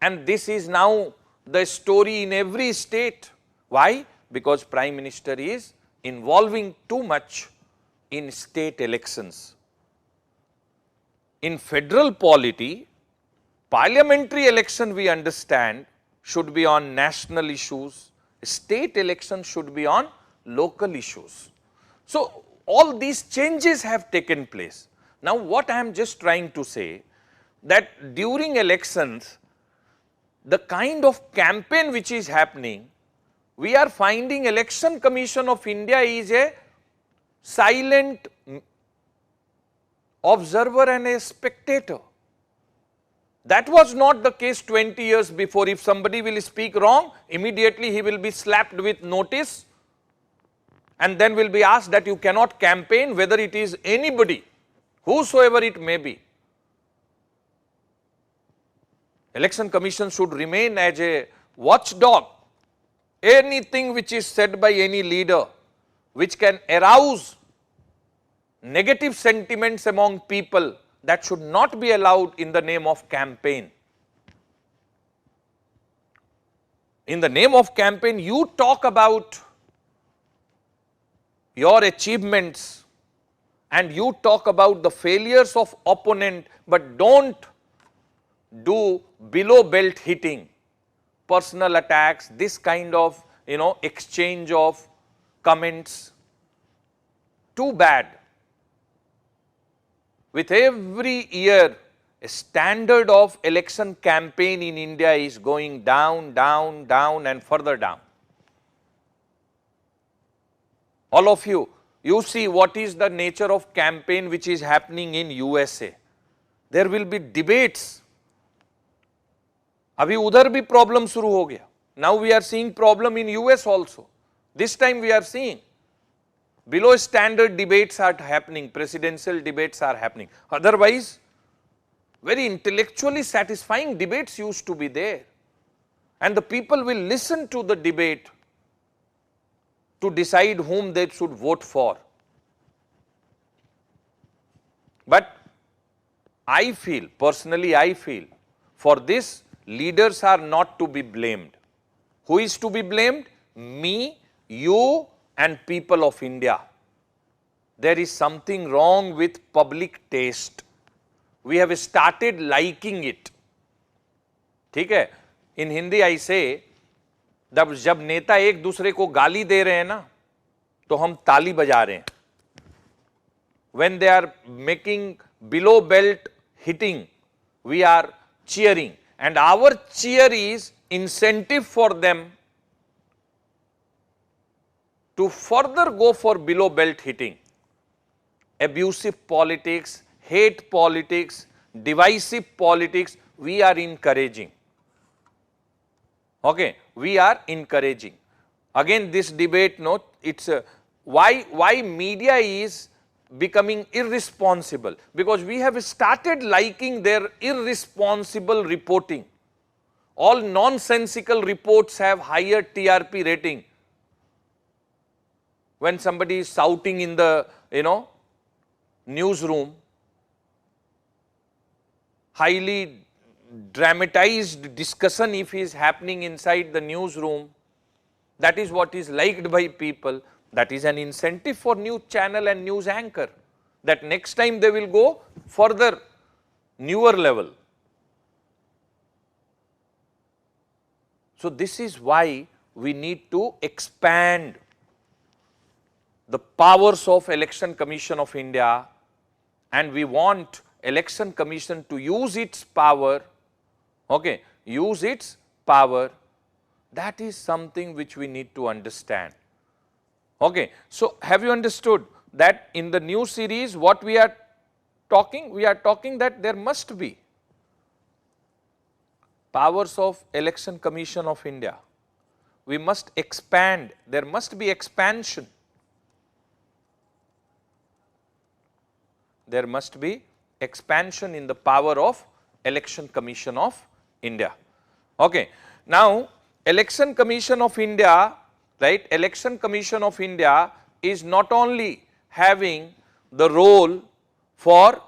And this is now the story in every state. Why? Because Prime Minister is involving too much in state elections. In federal polity, parliamentary election, we understand, should be on national issues. State election should be on local issues. So all these changes have taken place. Now what I am just trying to say, that during elections, the kind of campaign which is happening, we are finding Election Commission of India is a silent observer and a spectator. That was not the case 20 years before. If somebody will speak wrong, immediately he will be slapped with notice and then will be asked that you cannot campaign, whether it is anybody, whosoever it may be. Election Commission should remain as a watchdog. Anything which is said by any leader which can arouse negative sentiments among people, that should not be allowed in the name of campaign. In the name of campaign, you talk about your achievements and you talk about the failures of opponent, but don't do below belt hitting, personal attacks, this kind of, exchange of comments. Too bad. With every year, a standard of election campaign in India is going down, down, down and further down. All of you see what is the nature of campaign which is happening in USA. There will be debates अभी उधर भी problem शुरू हो गया. Now we are seeing problem in US also. This time we are seeing below standard debates are happening, presidential debates are happening. Otherwise, very intellectually satisfying debates used to be there, and the people will listen to the debate to decide whom they should vote for. But I feel, personally I feel, for this leaders are not to be blamed. Who is to be blamed? Me, you and people of India. There is something wrong with public taste. We have started liking it. ठीक है? In Hindi I say, जब नेता एक दूसरे को गाली दे रहे हैं ना, तो हम ताली बजा रहे हैं. When they are making below belt hitting, we are cheering, and our cheer is incentive for them to further go for below belt hitting. Abusive politics, hate politics, divisive politics, we are encouraging. Okay, we are encouraging. Again, this debate, no, it's why media is becoming irresponsible, because we have started liking their irresponsible reporting. All nonsensical reports have higher TRP rating. When somebody is shouting in the, newsroom, highly dramatized discussion if is happening inside the newsroom, that is what is liked by people. That is an incentive for news channel and news anchor, that next time they will go further, newer level. So this is why we need to expand the powers of Election Commission of India, and we want Election Commission to use its power, okay, use its power. That is something which we need to understand. Okay, so have you understood that in the new series what we are talking? We are talking that there must be powers of Election Commission of India. We must expand, there must be expansion. There must be expansion in the power of Election Commission of India. Okay. Now, Election Commission of India, right, Election Commission of India is not only having the role for,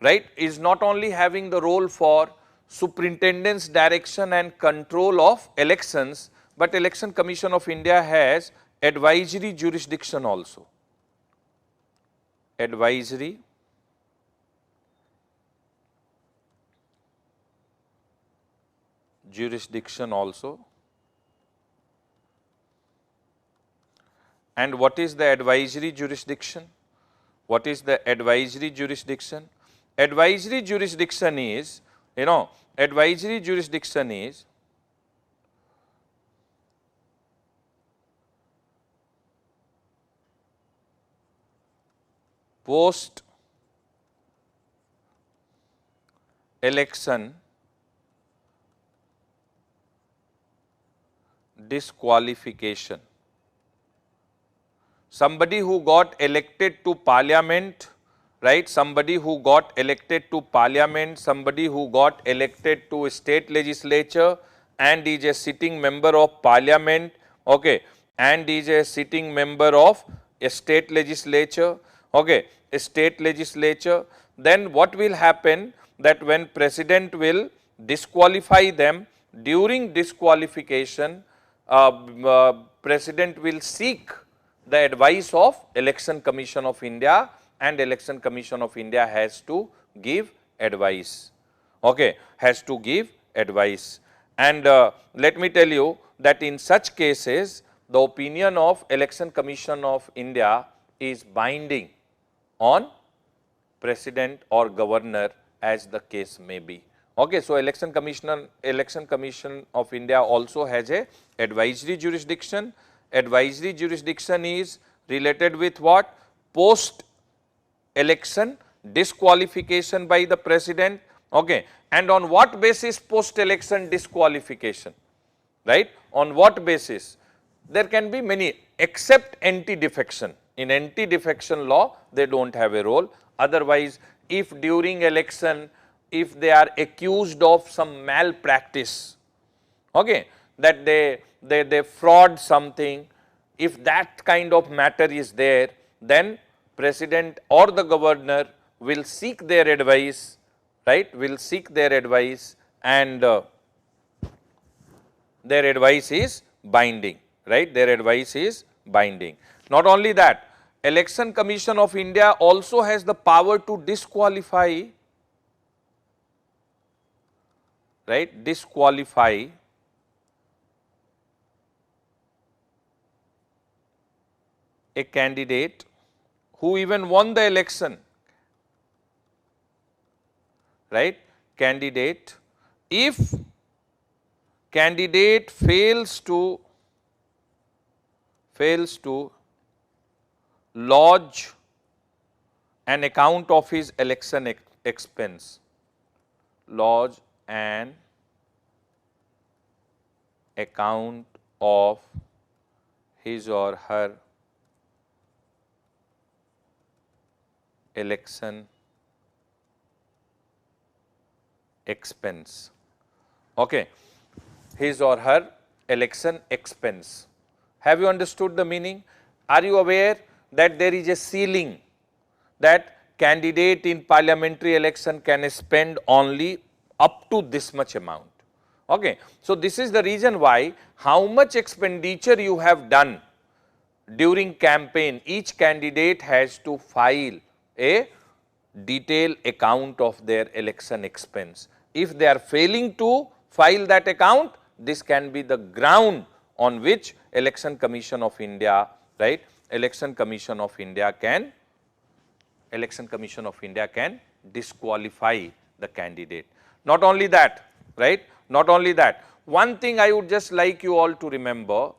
right, is not only having the role for superintendence, direction and control of elections, but Election Commission of India has advisory jurisdiction also. Advisory jurisdiction also. And what is the advisory jurisdiction? What is the advisory jurisdiction? Advisory jurisdiction is, advisory jurisdiction is post election disqualification. Somebody who got elected to parliament, right, somebody who got elected to parliament, somebody who got elected to state legislature and is a sitting member of parliament, okay, and is a sitting member of a state legislature, okay, a state legislature, then what will happen, that when president will disqualify them, during disqualification, president will seek the advice of Election Commission of India, and Election Commission of India has to give advice, okay, has to give advice. And let me tell you that in such cases, the opinion of Election Commission of India is binding on president or governor, as the case may be. Okay, so Election Commission of India also has a advisory jurisdiction. Advisory jurisdiction is related with what? Post election disqualification by the president, Okay. And on what basis post-election disqualification, right? On what basis? There can be many, except anti-defection. In anti-defection law, they do not have a role. Otherwise, if during election, if they are accused of some malpractice, okay, that they fraud something, if that kind of matter is there, then president or the governor will seek their advice, right, will seek their advice, and their advice is binding, right, their advice is binding. Not only that, Election Commission of India also has the power to disqualify, right, disqualify a candidate who even won the election, right, candidate, if candidate fails to lodge an account of his election expense, lodge an account of his or her election expense, okay, his or her election expense. Have you understood the meaning? Are you aware that there is a ceiling that candidate in parliamentary election can spend only up to this much amount? Okay. So, this is the reason why how much expenditure you have done during campaign, each candidate has to file a detailed account of their election expense. If they are failing to file that account, this can be the ground on which Election Commission of India, right, Election Commission of India can disqualify the candidate. Not only that, right, not only that, one thing I would just like you all to remember,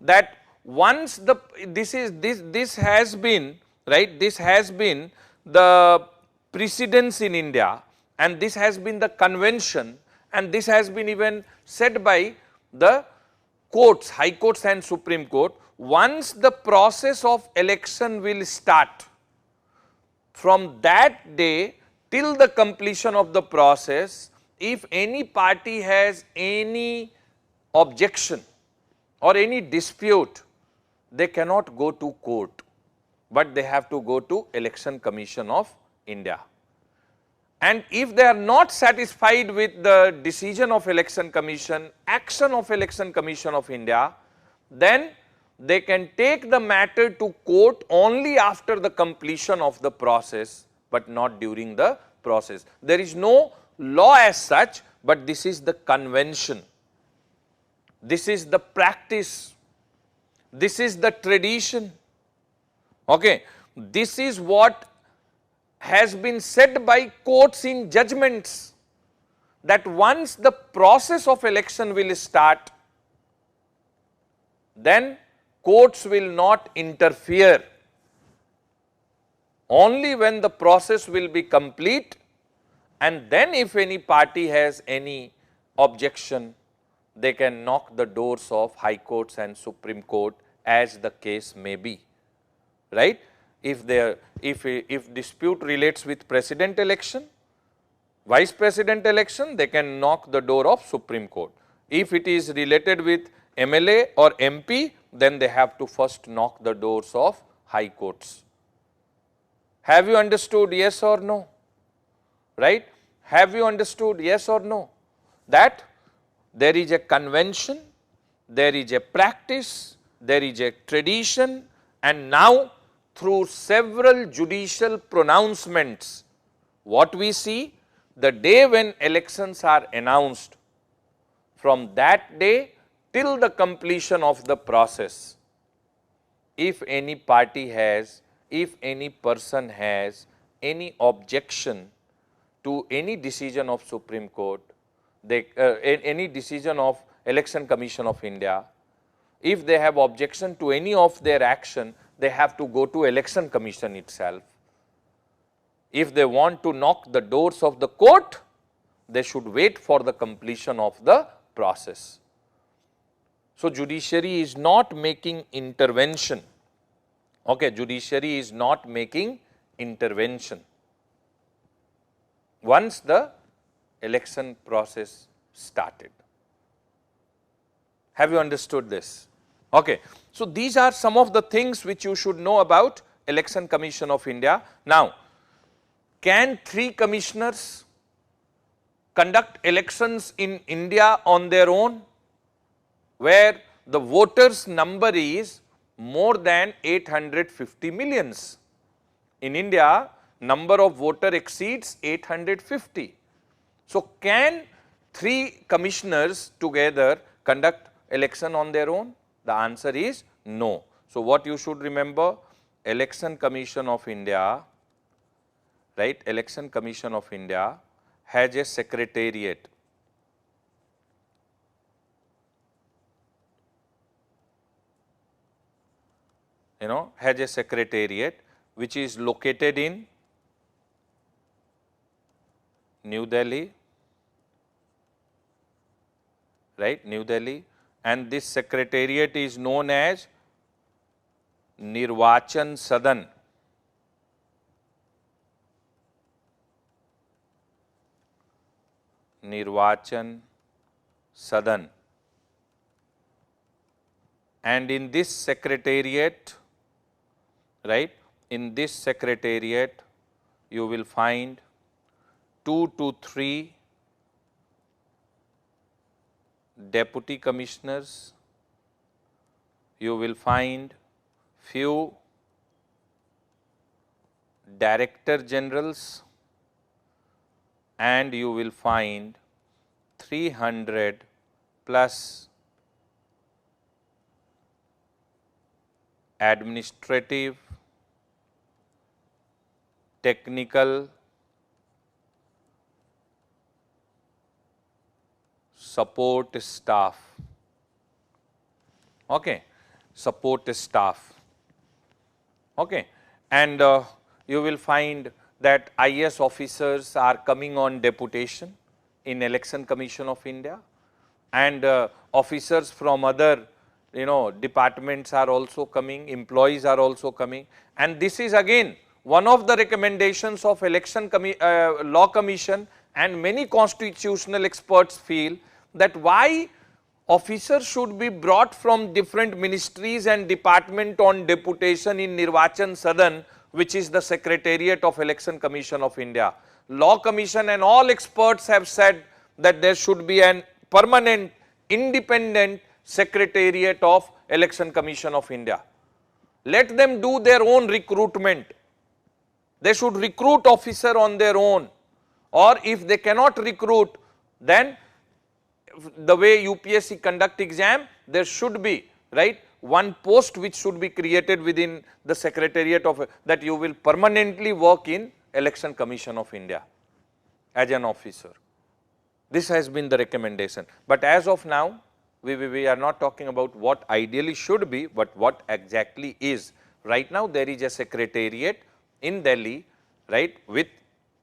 that once this has been, right, this has been the precedence in India, and this has been the convention, and this has been even said by the courts, high courts and Supreme Court. Once the process of election will start, from that day till the completion of the process, if any party has any objection or any dispute, they cannot go to court, but they have to go to Election Commission of India. And if they are not satisfied with the decision of Election Commission, action of Election Commission of India, then they can take the matter to court only after the completion of the process, but not during the process. There is no law as such, but this is the convention, this is the practice, this is the tradition, okay. This is what has been said by courts in judgments, that once the process of election will start, then courts will not interfere. Only when the process will be complete, and then if any party has any objection, they can knock the doors of high courts and Supreme Court, as the case may be, right. If dispute relates with president election, vice president election, they can knock the door of Supreme Court. If it is related with MLA or MP, then they have to first knock the doors of high courts. Have you understood, yes or no? Right? Have you understood, yes or no? That there is a convention, there is a practice, there is a tradition, and now through several judicial pronouncements, what we see, the day when elections are announced, from that day till the completion of the process, if any party has, if any person has any objection to any decision of Supreme Court, any decision of Election Commission of India, if they have objection to any of their action, they have to go to Election Commission itself. If they want to knock the doors of the court, they should wait for the completion of the process. So, judiciary is not making intervention, okay, judiciary is not making intervention once the election process started. Have you understood this? Okay. So, these are some of the things which you should know about Election Commission of India. Now, can 3 commissioners conduct elections in India on their own, where the voters number is more than 850 millions? In India, number of voter exceeds 850. So, can 3 commissioners together conduct election on their own? The answer is no. So, what you should remember, Election Commission of India, right, Election Commission of India has a secretariat. Has a secretariat which is located in New Delhi, right, New Delhi, and this secretariat is known as Nirvachan Sadan. Nirvachan Sadan. And in this secretariat, right, in this secretariat you will find 2 to 3 deputy commissioners, you will find few director generals, and you will find 300 plus administrative, technical, support staff, okay, support staff, okay. And you will find that IS officers are coming on deputation in Election Commission of India, and officers from other departments are also coming, employees are also coming, and this is again one of the recommendations of Law Commission, and many constitutional experts feel that why officers should be brought from different ministries and department on deputation in Nirvachan Sadan, which is the Secretariat of Election Commission of India. Law Commission and all experts have said that there should be an permanent independent Secretariat of Election Commission of India. Let them do their own recruitment. They should recruit officer on their own, or if they cannot recruit, then the way UPSC conduct exam, there should be, right, one post which should be created within the Secretariat of that you will permanently work in Election Commission of India as an officer. This has been the recommendation, but as of now we are not talking about what ideally should be, but what exactly is. Right now there is a secretariat in Delhi, right, with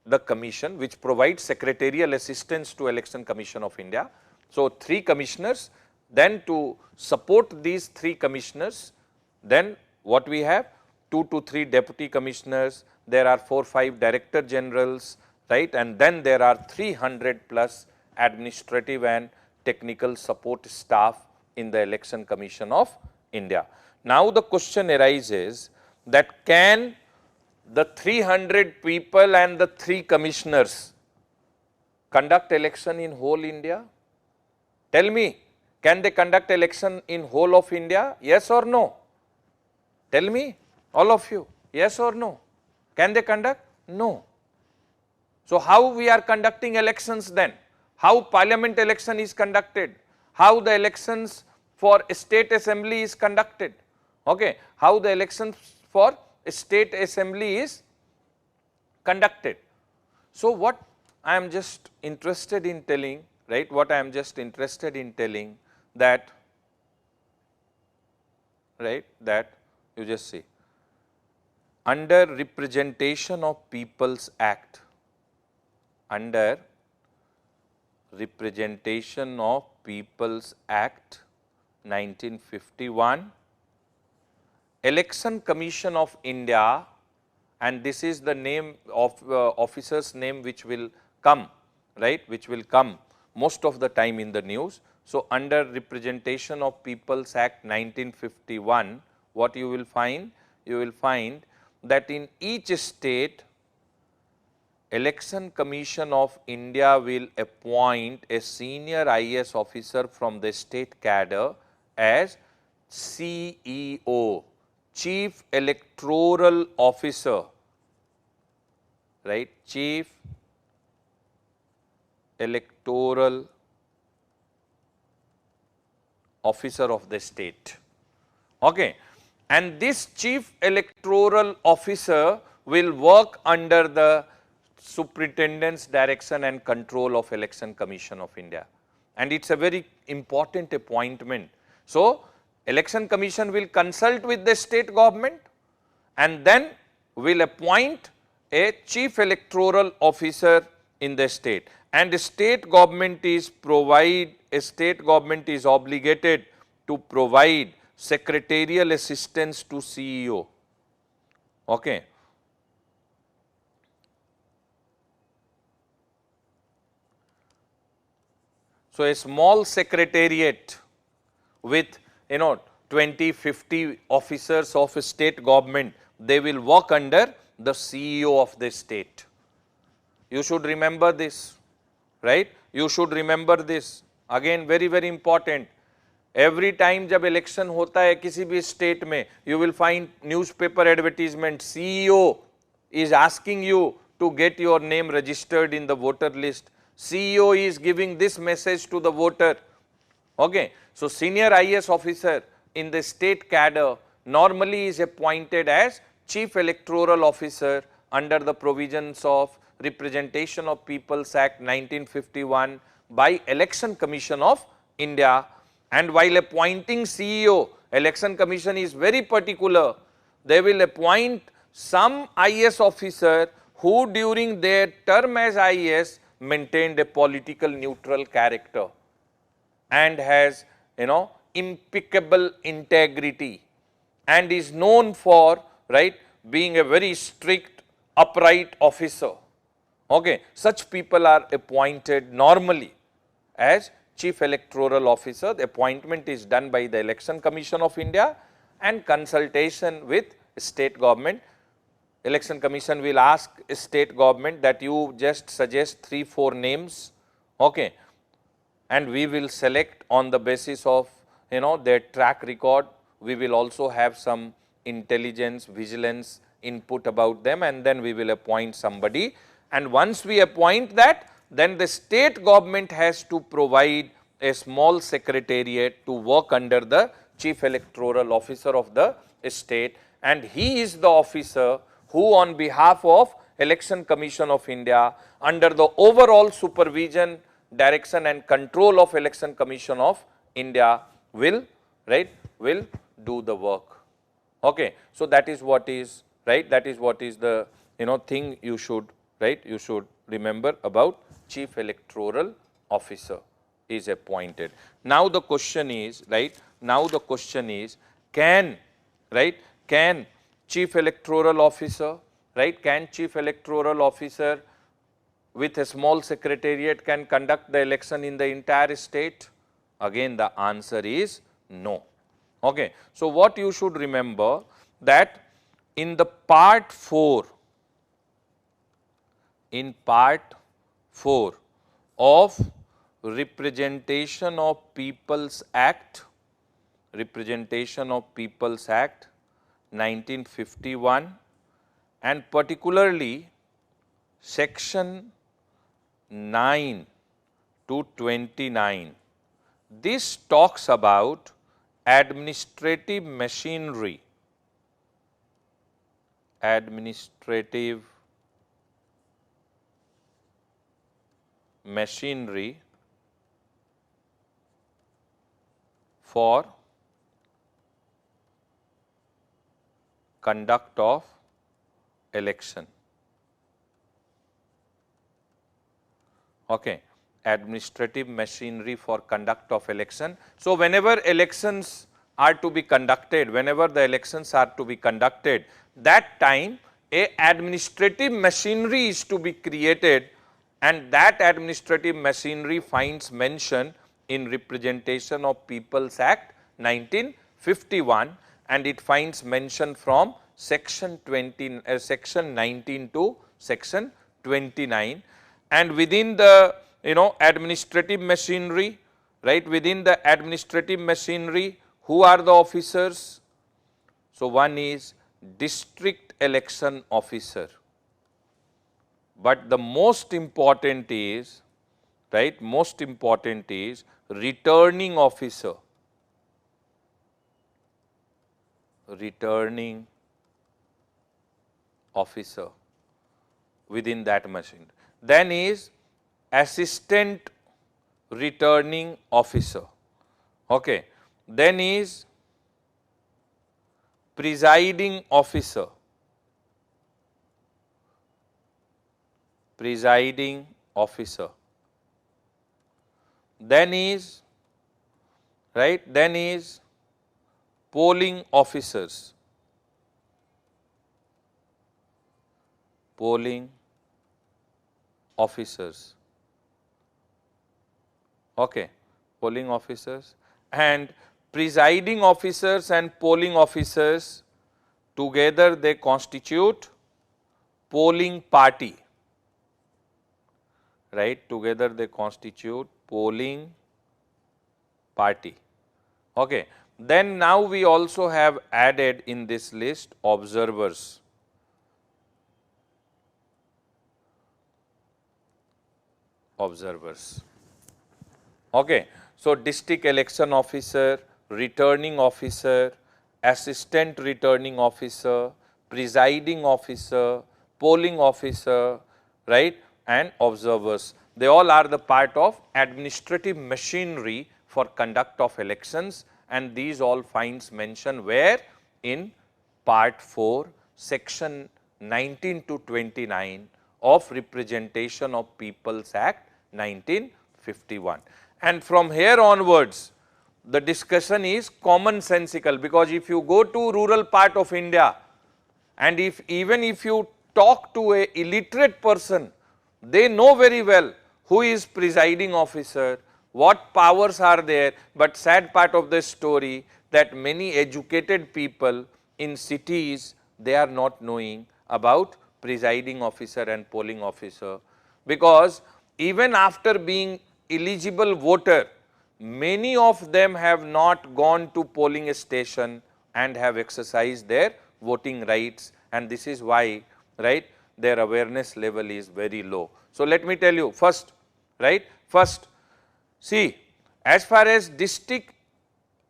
the commission which provides secretarial assistance to Election Commission of India. So, 3 commissioners, then to support these 3 commissioners, then what we have 2 to 3 deputy commissioners, there are 4-5 director generals, right, and then there are 300 plus administrative and technical support staff in the Election Commission of India. Now, the question arises that can the 300 people and the 3 commissioners conduct election in whole India? Tell me, can they conduct election in whole of India? Yes or no? Tell me, all of you, yes or no? Can they conduct? No. So, how we are conducting elections then? How parliament election is conducted? How the elections for state assembly is conducted? Okay. How the elections for state assembly is conducted? So, what I am just interested in telling, right, what I am just interested in telling that, right, that you just see, under Representation of People's Act, under Representation of People's Act 1951, Election Commission of India, and this is the name of officer's name which will come, right, which will come most of the time in the news. So, under Representation of People's Act 1951, what you will find? You will find that in each state, Election Commission of India will appoint a senior IAS officer from the state cadre as CEO, Chief Electoral Officer, right, Chief Electoral Officer of the state. Okay. And this Chief Electoral Officer will work under the Superintendent's direction and control of Election Commission of India, and it is a very important appointment. So, Election Commission will consult with the state government and then will appoint a Chief Electoral Officer in the state, and the state government is obligated to provide secretarial assistance to CEO. Okay. So, a small secretariat with 20, 50 officers of a state government, they will work under the CEO of the state. You should remember this, right? You should remember this. Again, very, very important. Every time जब election होता है किसी भी state में, you will find newspaper advertisement, CEO is asking you to get your name registered in the voter list. CEO is giving this message to the voter. Okay. So, senior IAS officer in the state cadre normally is appointed as Chief Electoral Officer under the provisions of Representation of People's Act 1951 by Election Commission of India. And while appointing CEO, Election Commission is very particular. They will appoint some IAS officer who during their term as IAS maintained a political neutral character and has impeccable integrity and is known for being a very strict upright officer. Okay. Such people are appointed normally as Chief Electoral Officer. The appointment is done by the Election Commission of India and consultation with state government. Election Commission will ask state government that you just suggest 3-4 names, okay, and we will select on the basis of their track record. We will also have some intelligence, vigilance input about them, and then we will appoint somebody. And once we appoint that, then the state government has to provide a small secretariat to work under the Chief Electoral Officer of the state, and he is the officer who on behalf of Election Commission of India under the overall supervision, direction and control of Election Commission of India will do the work. Okay. So, that is what is that is what is the thing you should you should remember about Chief Electoral Officer is appointed. Now the question is can Chief Electoral Officer can Chief Electoral Officer with a small secretariat can conduct the election in the entire state? Again the answer is no. Okay. So, what you should remember that in the part 4 of Representation of People's Act 1951 and particularly section 9 to 29, this talks about administrative machinery, for conduct of election. Okay. administrative machinery for conduct of election. So, whenever elections are to be conducted, whenever the elections are to be conducted, that time a administrative machinery is to be created, and that administrative machinery finds mention in Representation of People's Act 1951, and it finds mention from section 19 to section 29. And within the administrative machinery, right, within the administrative machinery, who are the officers? So, one is district election officer, but the most important is, right, most important is returning officer, returning officer within that machine. Then is assistant returning officer. Okay. Then is presiding officer, presiding officer. Then is, right, then is polling officers, polling officers. Okay, polling officers. And presiding officers and polling officers together they constitute polling party, right, together they constitute polling party. Okay. Then now we also have added in this list observers. Observers. Okay. So, district election officer, returning officer, assistant returning officer, presiding officer, polling officer, right, and observers. They all are the part of administrative machinery for conduct of elections, and these all finds mention where? In part 4, section 19 to 29 of Representation of People's Act 1951. And from here onwards, the discussion is commonsensical, because if you go to rural part of India, and even if you talk to a illiterate person, they know very well who is presiding officer, what powers are there, but sad part of the story that many educated people in cities, they are not knowing about presiding officer and polling officer, because even after being eligible voter, many of them have not gone to polling station and have exercised their voting rights, and this is why, right, their awareness level is very low. So, let me tell you first, right, first see, as far as district,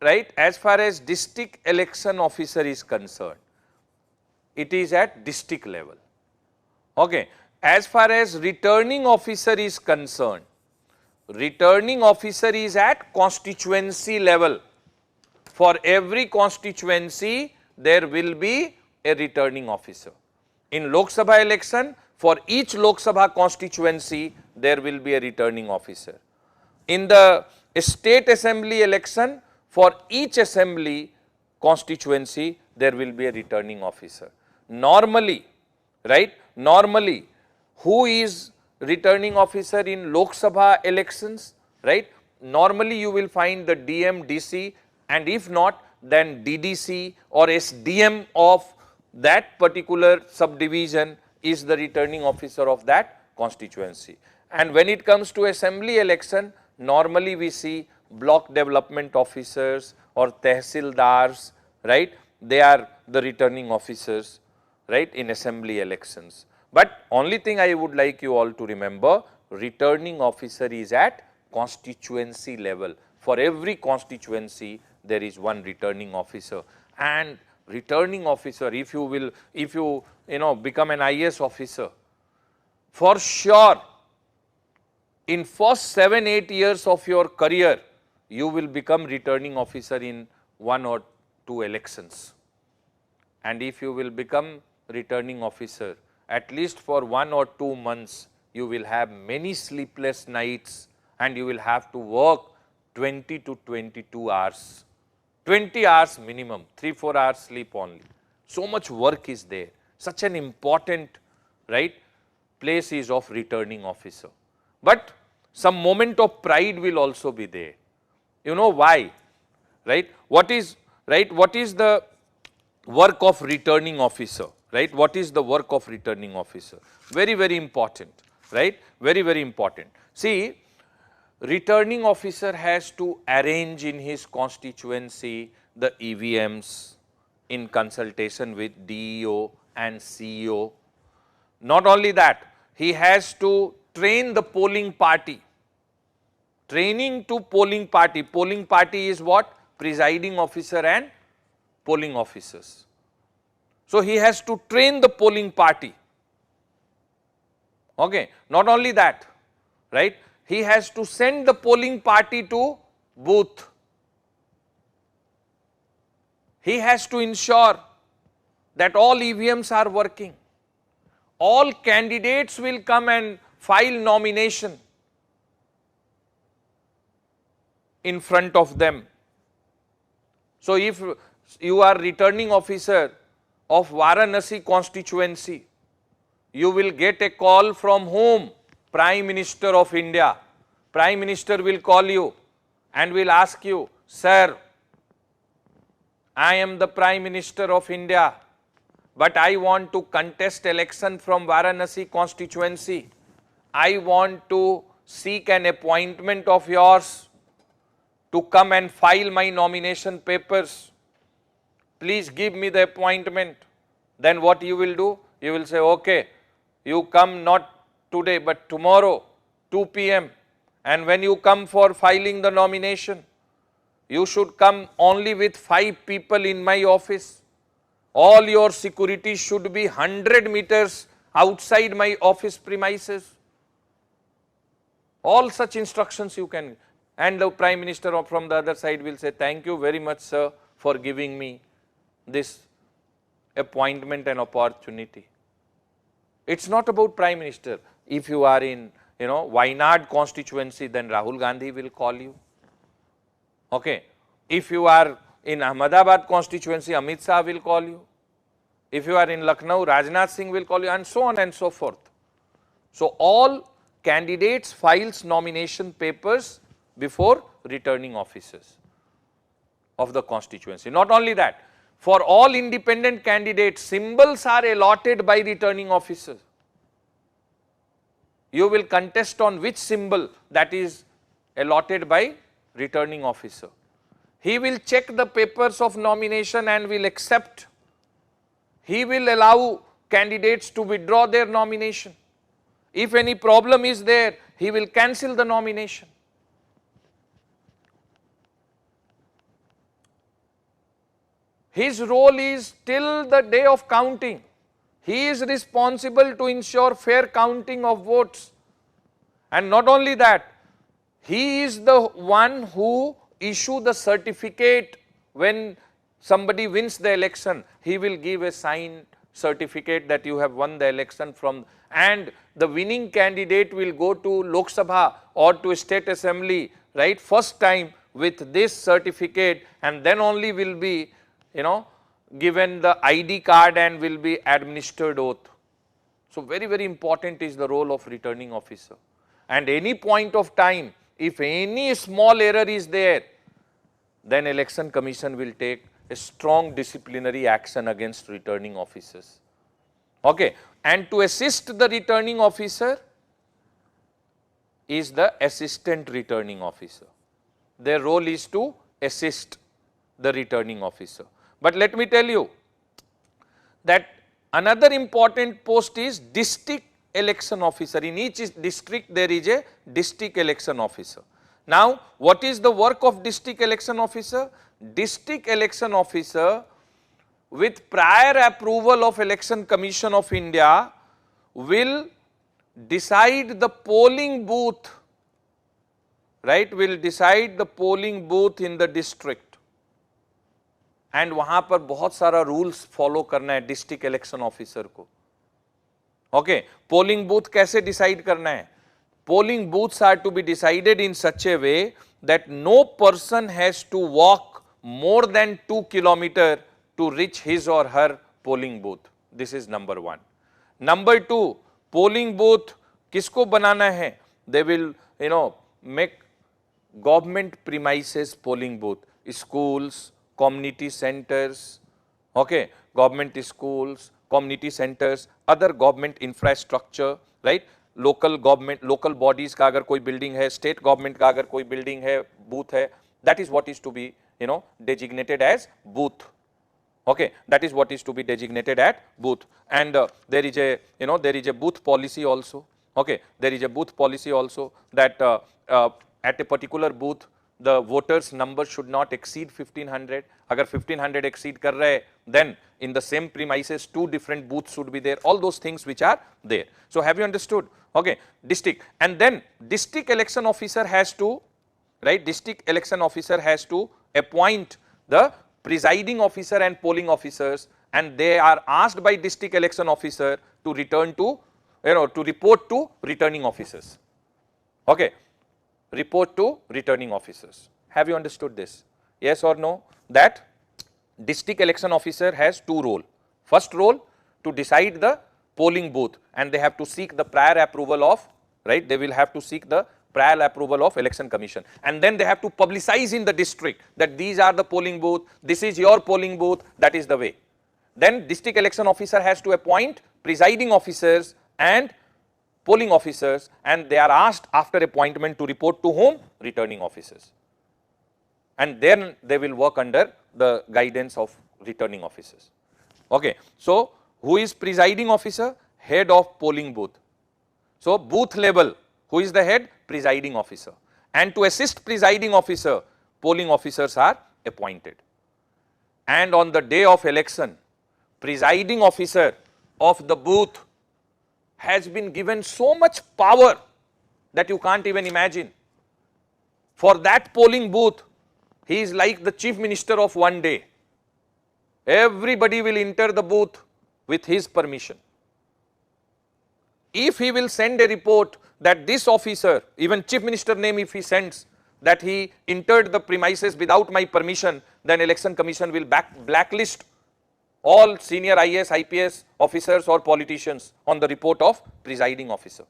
right, as far as district election officer is concerned, it is at district level. Okay. As far as returning officer is concerned, returning officer is at constituency level. For every constituency, there will be a returning officer. In Lok Sabha election, for each Lok Sabha constituency, there will be a returning officer. In the state assembly election, for each assembly constituency, there will be a returning officer. Normally, right, normally, who is returning officer in Lok Sabha elections, right? Normally you will find the DM, DC, and if not, then DDC or SDM of that particular subdivision is the returning officer of that constituency. And when it comes to assembly election, normally we see block development officers or tehsildars, right? They are the returning officers, right, in assembly elections. But only thing I would like you all to remember, returning officer is at constituency level. For every constituency, there is one returning officer. And returning officer, if you become an IAS officer, for sure, in first 7-8 years of your career, you will become returning officer in 1 or 2 elections. And if you will become returning officer, at least for 1 or 2 months, you will have many sleepless nights and you will have to work 20 to 22 hours, 20 hours minimum, 3-4 hours sleep only. So much work is there. Such an important, right, place is of returning officer. But some moment of pride will also be there. You know why, right? What is the work of returning officer, right? What is the work of returning officer? Very, very important, right? Very, very important. See, returning officer has to arrange in his constituency the EVMs in consultation with DEO and CEO. Not only that, he has to train the polling party. Training to polling party. Polling party is what? Presiding officer and polling officers. So he has to train the polling party. Okay. Not only that, right? He has to send the polling party to booth. He has to ensure that all EVMs are working. All candidates will come and file nomination in front of them. So if you are returning officer of Varanasi constituency, you will get a call from whom? Prime Minister of India. Prime Minister will call you and will ask you, sir, I am the Prime Minister of India, but I want to contest election from Varanasi constituency. I want to seek an appointment of yours to come and file my nomination papers. Please give me the appointment. Then what you will do? You will say, okay, you come not today but tomorrow 2 p.m. and when you come for filing the nomination, you should come only with 5 people in my office. All your security should be 100 meters outside my office premises. All such instructions you can, and the Prime Minister from the other side will say, thank you very much, sir, for giving me this appointment and opportunity. It's not about Prime Minister. If you are in, Wayanad constituency, then Rahul Gandhi will call you. Okay. If you are in Ahmedabad constituency, Amit Shah will call you. If you are in Lucknow, Rajnath Singh will call you, and so on and so forth. So all candidates files nomination papers before returning officers of the constituency. Not only that, for all independent candidates, symbols are allotted by returning officers. You will contest on which symbol, that is allotted by returning officer. He will check the papers of nomination and will accept. He will allow candidates to withdraw their nomination. If any problem is there, he will cancel the nomination. His role is till the day of counting. He is responsible to ensure fair counting of votes. And not only that, he is the one who issue the certificate when somebody wins the election. He will give a signed certificate that you have won the election from, and the winning candidate will go to Lok Sabha or to State Assembly, right, first time with this certificate, and then only will be, given the ID card and will be administered oath. So very, very important is the role of returning officer. And any point of time, if any small error is there, then Election Commission will take a strong disciplinary action against returning officers. Okay. And to assist the returning officer is the assistant returning officer. Their role is to assist the returning officer. But let me tell you that another important post is district election officer. In each district there is a district election officer. Now, what is the work of district election officer? District election officer, with prior approval of Election Commission of India, will decide the polling booth, right, will decide the polling booth in the district. And वहां पर बहुत सारा rules follow करना है district election officer को. Okay, polling booth कैसे decide करना है? polling booths are to be decided in such a way that no person has to walk more than 2 kilometers to reach his or her polling booth. This is number one. Number two, polling booth किसको बनाना है? They will, make government premises polling booth, schools, community centers, okay, government schools, community centers, other government infrastructure, right? Local government, local bodies का अगर कोई building है, state government का अगर कोई building है, बूथ है, that is what is to be designated as booth. Okay, that is what is to be designated at booth. And there is a there is a booth policy also. Okay, there is a booth policy also that at a particular booth the voters number should not exceed 1500. अगर 1500 exceed कर रहे, then in the same premises 2 different booths should be there. All those things which are there. So have you understood? Okay, district, and then district election officer has to, right? District election officer has to appoint the presiding officer and polling officers, and they are asked by district election officer to return to, to report to returning officers. Okay, report to returning officers. Have you understood this? Yes or no? That district election officer has 2 roles. First role, to decide the polling booth, and they have to seek the prior approval of, right? They will have to seek the prior approval of election commission, and then they have to publicize in the district that these are the polling booth, this is your polling booth. That is the way. Then district election officer has to appoint presiding officers and polling officers, and they are asked after appointment to report to whom? Returning officers, and then they will work under the guidance of returning officers. Okay, so who is presiding officer? Head of polling booth. So booth level, who is the head? Presiding officer. And to assist presiding officer, polling officers are appointed. And on the day of election, presiding officer of the booth has been given so much power that you can't even imagine. For that polling booth, he is like the chief minister of one day. Everybody will enter the booth with his permission. If he will send a report that this officer, even chief minister name if he sends, that he entered the premises without my permission, then election commission will blacklist all senior IAS, IPS officers or politicians on the report of presiding officer.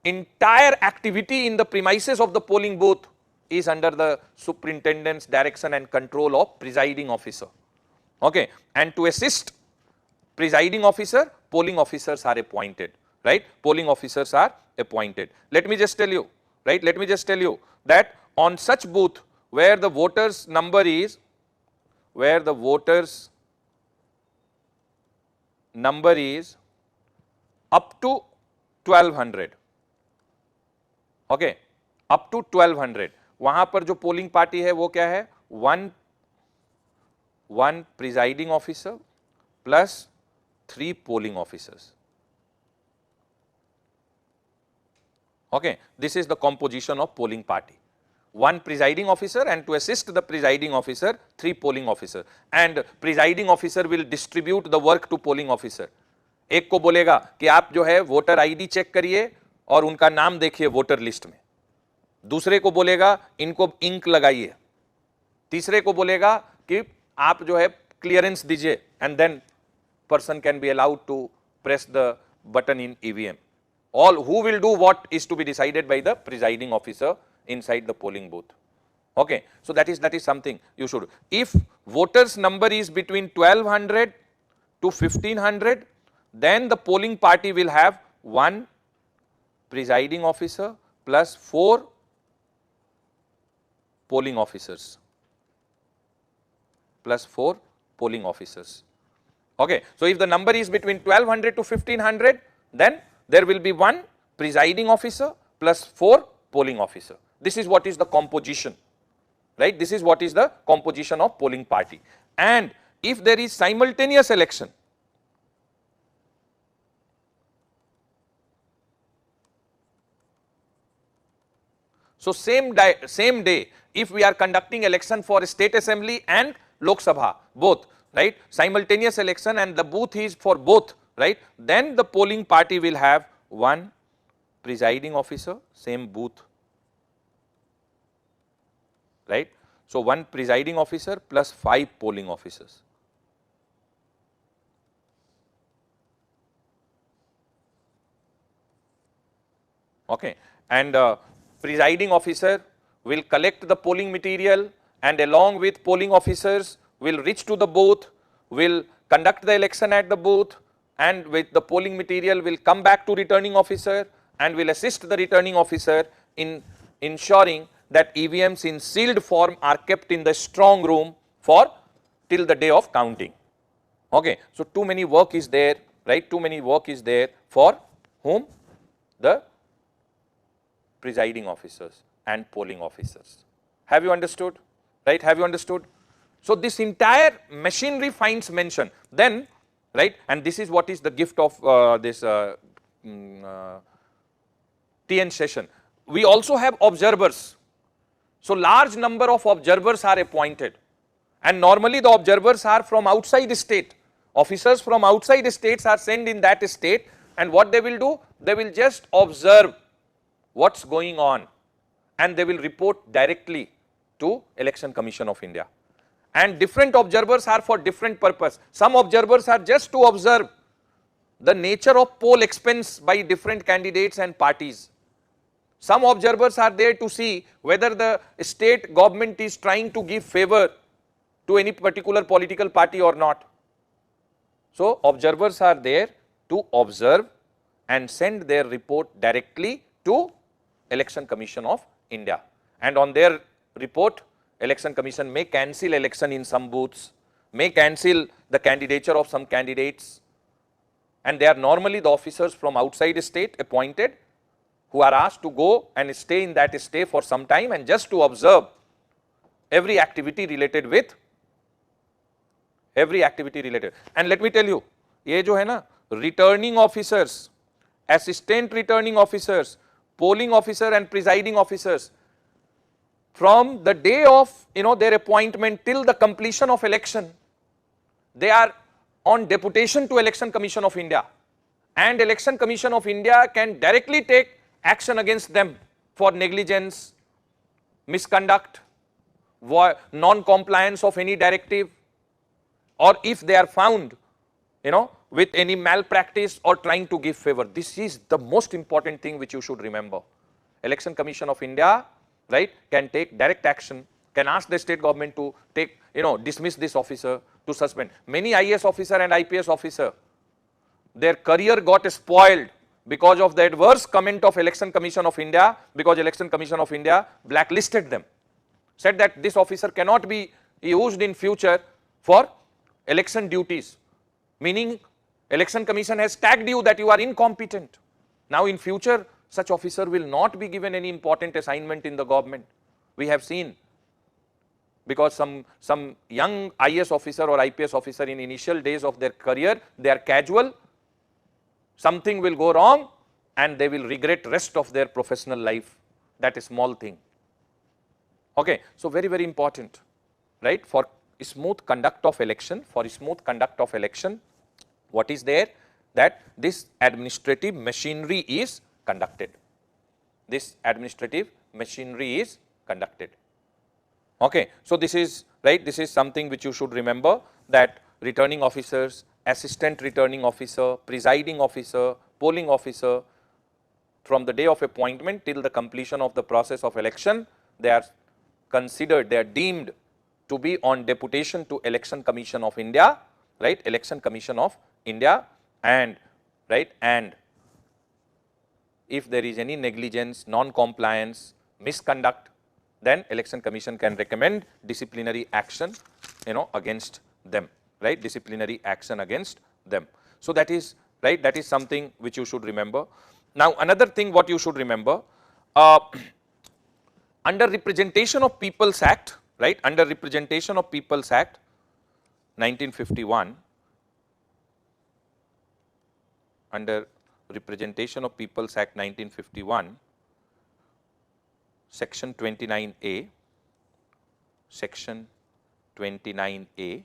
Entire activity in the premises of the polling booth is under the superintendent's direction and control of presiding officer. Okay, and to assist presiding officer, polling officers are appointed, right? Polling officers are appointed. Let me just tell you, right? Let me just tell you that on such booth where the voters number is, up to 1200, okay, up to 1200, वहां पर जो polling party है वो क्या है? one presiding officer plus 3 polling officers. Okay, this is the composition of polling party. 1 presiding officer, and to assist the presiding officer, 3 polling officer, and presiding officer will distribute the work to polling officer. एक को बोलेगा कि आप जो है voter ID check करिए और उनका नाम देखिए वोटर लिस्ट में, दूसरे को बोलेगा इनको इंक लगाइए, तीसरे को बोलेगा कि आप जो है क्लियरेंस दीजिए, and then person can be allowed to press the button in EVM. All who will do what is to be decided by the presiding officer inside the polling booth. Okay, so that is something you should. If voters number is between 1200 to 1500, then the polling party will have 1 presiding officer plus 4 polling officers, plus 4 polling officers. Okay, so if the number is between 1200 to 1500, then there will be 1 presiding officer plus 4 polling officer. This is what is the composition, right? This is what is the composition of polling party. And if there is simultaneous election, so same day, if we are conducting election for state assembly and Lok Sabha, both, right, simultaneous election and the booth is for both, right, then the polling party will have 1 presiding officer, same booth, right. So, 1 presiding officer plus 5 polling officers. Okay. And presiding officer will collect the polling material and along with polling officers will reach to the booth, will conduct the election at the booth, and with the polling material will come back to returning officer and will assist the returning officer in ensuring that EVMs in sealed form are kept in the strong room for till the day of counting. Okay. So, too many work is there, right, too many work is there for whom? The presiding officers and polling officers. Have you understood? Right? Have you understood? So, this entire machinery finds mention. Then, right, and this is what is the gift of this TN session. We also have observers. So, large number of observers are appointed, and normally the observers are from outside state. Officers from outside states are sent in that state, and what they will do? They will just observe what's going on and they will report directly to Election Commission of India. And different observers are for different purpose. Some observers are just to observe the nature of poll expense by different candidates and parties. Some observers are there to see whether the state government is trying to give favor to any particular political party or not. So, observers are there to observe and send their report directly to Election Commission of India, and on their report Election Commission may cancel election in some booths, may cancel the candidature of some candidates, and they are normally the officers from outside state appointed who are asked to go and stay in that state for some time and just to observe every activity related with And let me tell you, ये जो है ना returning officers, assistant returning officers, polling officer and presiding officers, from the day of their appointment till the completion of election, they are on deputation to Election Commission of India, and Election Commission of India can directly take action against them for negligence, misconduct, non-compliance of any directive, or if they are found with any malpractice or trying to give favor. This is the most important thing which you should remember. Election Commission of India, right, can take direct action, can ask the state government to take, dismiss this officer, to suspend. Many IAS officer and IPS officer, their career got spoiled because of the adverse comment of Election Commission of India, because Election Commission of India blacklisted them, said that this officer cannot be used in future for election duties, meaning Election Commission has tagged you that you are incompetent. Now in future such officer will not be given any important assignment in the government. We have seen, because some young IAS officer or IPS officer in initial days of their career, they are casual, something will go wrong and they will regret rest of their professional life. That is small thing. Okay. So very, very important, right, for smooth conduct of election, what is there? That this administrative machinery is conducted. This administrative machinery is conducted. Okay. So this is, right, this is something which you should remember, that returning officers, assistant returning officer, presiding officer, polling officer, from the day of appointment till the completion of the process of election, they are considered, they are deemed to be on deputation to Election Commission of India, right, Election Commission of India, and right, and if there is any negligence, non-compliance, misconduct, then Election Commission can recommend disciplinary action, against them, right, disciplinary action against them. So that is, right, that is something which you should remember. Now another thing what you should remember, under Representation of People's Act, right, under Representation of People's Act 1951, under Representation of People's Act 1951, section 29A, section 29A,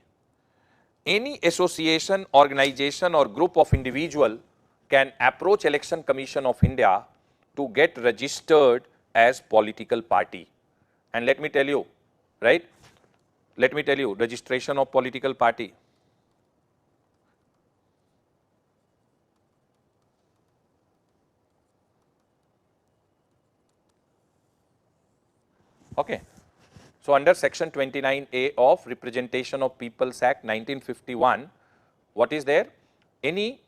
any association, organization or group of individual can approach Election Commission of India to get registered as political party. And let me tell you, right? Let me tell you, registration of political party. Okay. So under section 29A of Representation of People's Act 1951, what is there? Any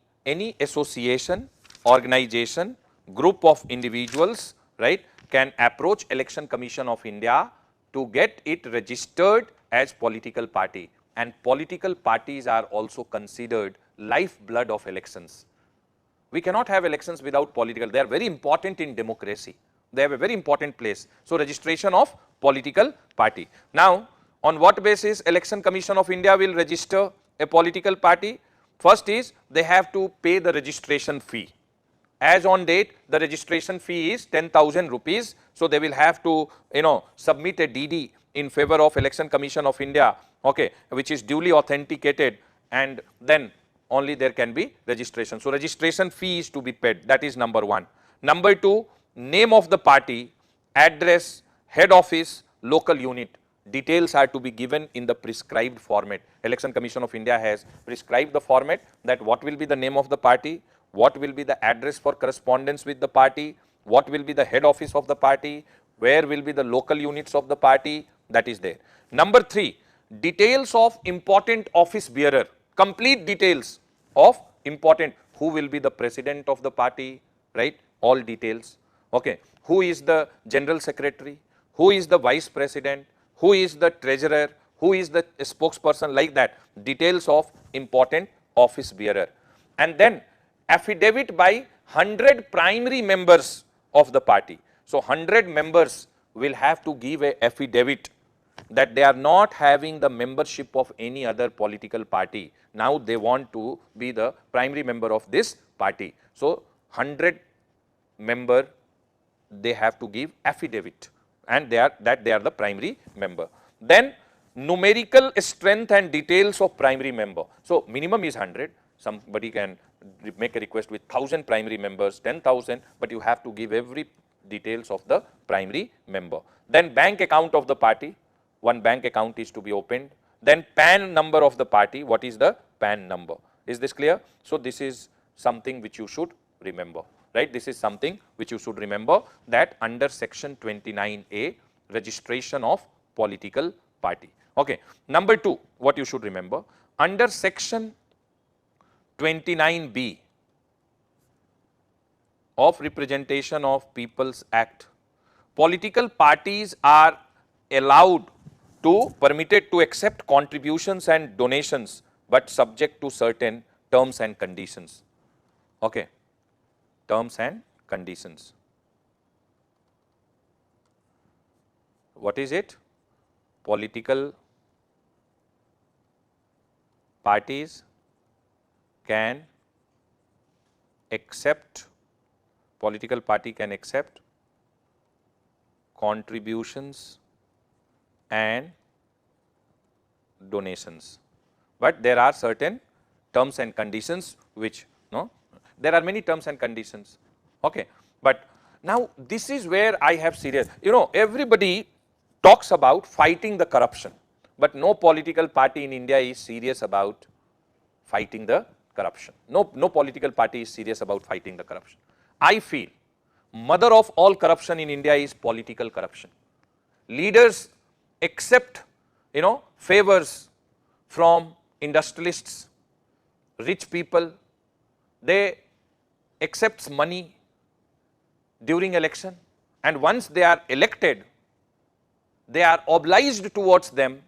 association, organization, group of individuals, right, can approach Election Commission of India to get it registered as political party, and political parties are also considered lifeblood of elections. We cannot have elections without political. They are very important in democracy. They have a very important place. So registration of political party. Now, on what basis Election Commission of India will register a political party? First is they have to pay the registration fee. As on date, the registration fee is 10,000 rupees. So they will have to, submit a DD in favor of Election Commission of India, okay, which is duly authenticated, and then only there can be registration. So registration fee is to be paid. That is number one. Number two, name of the party, address, head office, local unit. Details are to be given in the prescribed format. Election Commission of India has prescribed the format that what will be the name of the party, what will be the address for correspondence with the party, what will be the head office of the party, where will be the local units of the party, that is there. Number three, details of important office bearer, complete details of important, who will be the president of the party, right, all details, okay, who is the general secretary, who is the vice president, who is the treasurer, who is the spokesperson, like that, details of important office bearer. And then affidavit by 100 primary members of the party. So 100 members will have to give a affidavit that they are not having the membership of any other political party. Now they want to be the primary member of this party. So 100 member, they have to give affidavit, and they are the primary member. Then numerical strength and details of primary member. So minimum is 100. Somebody can make a request with 1,000 primary members, 10,000, but you have to give every details of the primary member. Then bank account of the party, one bank account is to be opened. Then PAN number of the party, what is the PAN number? Is this clear? So this is something which you should remember, right? This is something which you should remember, that under section 29A, registration of political party. Okay. Number two, what you should remember, under section 29B of Representation of People's Act, political parties are permitted to accept contributions and donations, but subject to certain terms and conditions. Okay. Terms and conditions. What is it? Political parties can accept, political party can accept contributions and donations, but there are certain terms and conditions which, there are many terms and conditions, okay. But now this is where I have serious, everybody talks about fighting the corruption, but no political party in India is serious about fighting the corruption. No political party is serious about fighting the corruption. I feel mother of all corruption in India is political corruption. Leaders accept, favors from industrialists, rich people. They accept money during election, and once they are elected, they are obliged towards them,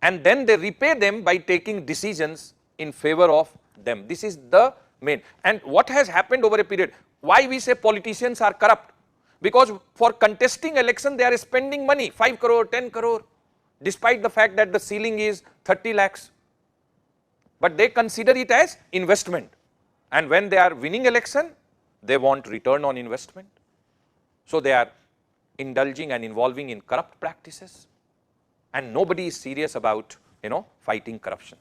and then they repay them by taking decisions in favor of them. This is the main. And what has happened over a period, why we say politicians are corrupt? Because for contesting election, they are spending money, 5 crore, 10 crore, despite the fact that the ceiling is 30 lakhs. But they consider it as investment. And when they are winning election, they want return on investment. So they are indulging and involving in corrupt practices. And nobody is serious about, fighting corruption.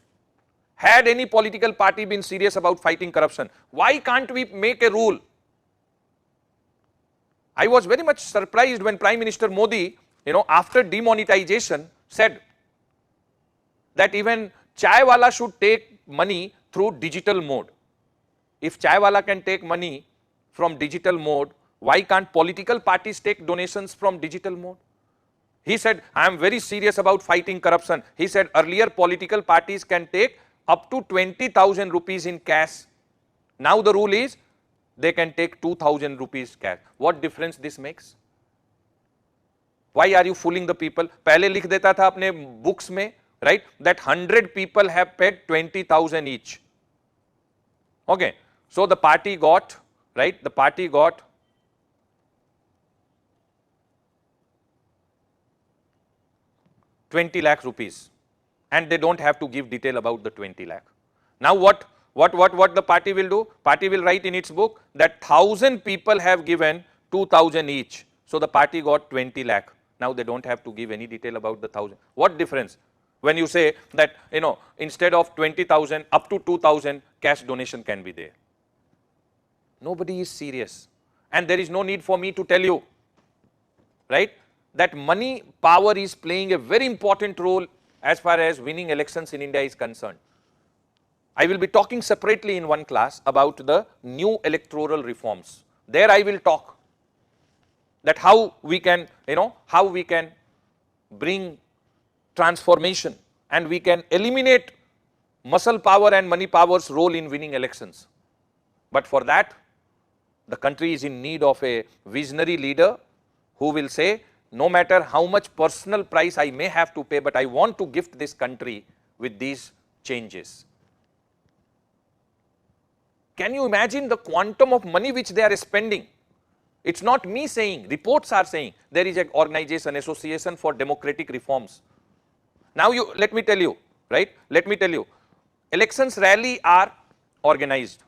Had any political party been serious about fighting corruption, why can't we make a rule I was very much surprised when Prime Minister Modi, after demonetization said that even chai wala should take money through digital mode. If chai wala can take money from digital mode, why can't political parties take donations from digital mode? He said, I am very serious about fighting corruption. He said earlier political parties can take up to 20,000 rupees in cash. Now the rule is they can take 2,000 rupees cash. What difference this makes? Why are you fooling the people? पहले लिख देता था अपने books में, right, that 100 people have paid 20,000 each. Okay, so the party got, right, the party got 20 lakh rupees, and they don't have to give detail about the 20 lakh. Now what the party will do? Party will write in its book that 1,000 people have given 2,000 each. So the party got 20 lakh. Now they don't have to give any detail about the 1,000. What difference? When you say that, instead of 20,000 up to 2,000 cash donation can be there. Nobody is serious. And there is no need for me to tell you, right, that money power is playing a very important role as far as winning elections in India is concerned. I will be talking separately in one class about the new electoral reforms. There I will talk that how we can, how we can bring transformation and we can eliminate muscle power and money power's role in winning elections. But for that, the country is in need of a visionary leader who will say, no matter how much personal price I may have to pay, but I want to gift this country with these changes. Can you imagine the quantum of money which they are spending? It's not me saying, reports are saying. There is an organization, Association for Democratic Reforms. Now let me tell you, right? Let me tell you, elections rally are organized.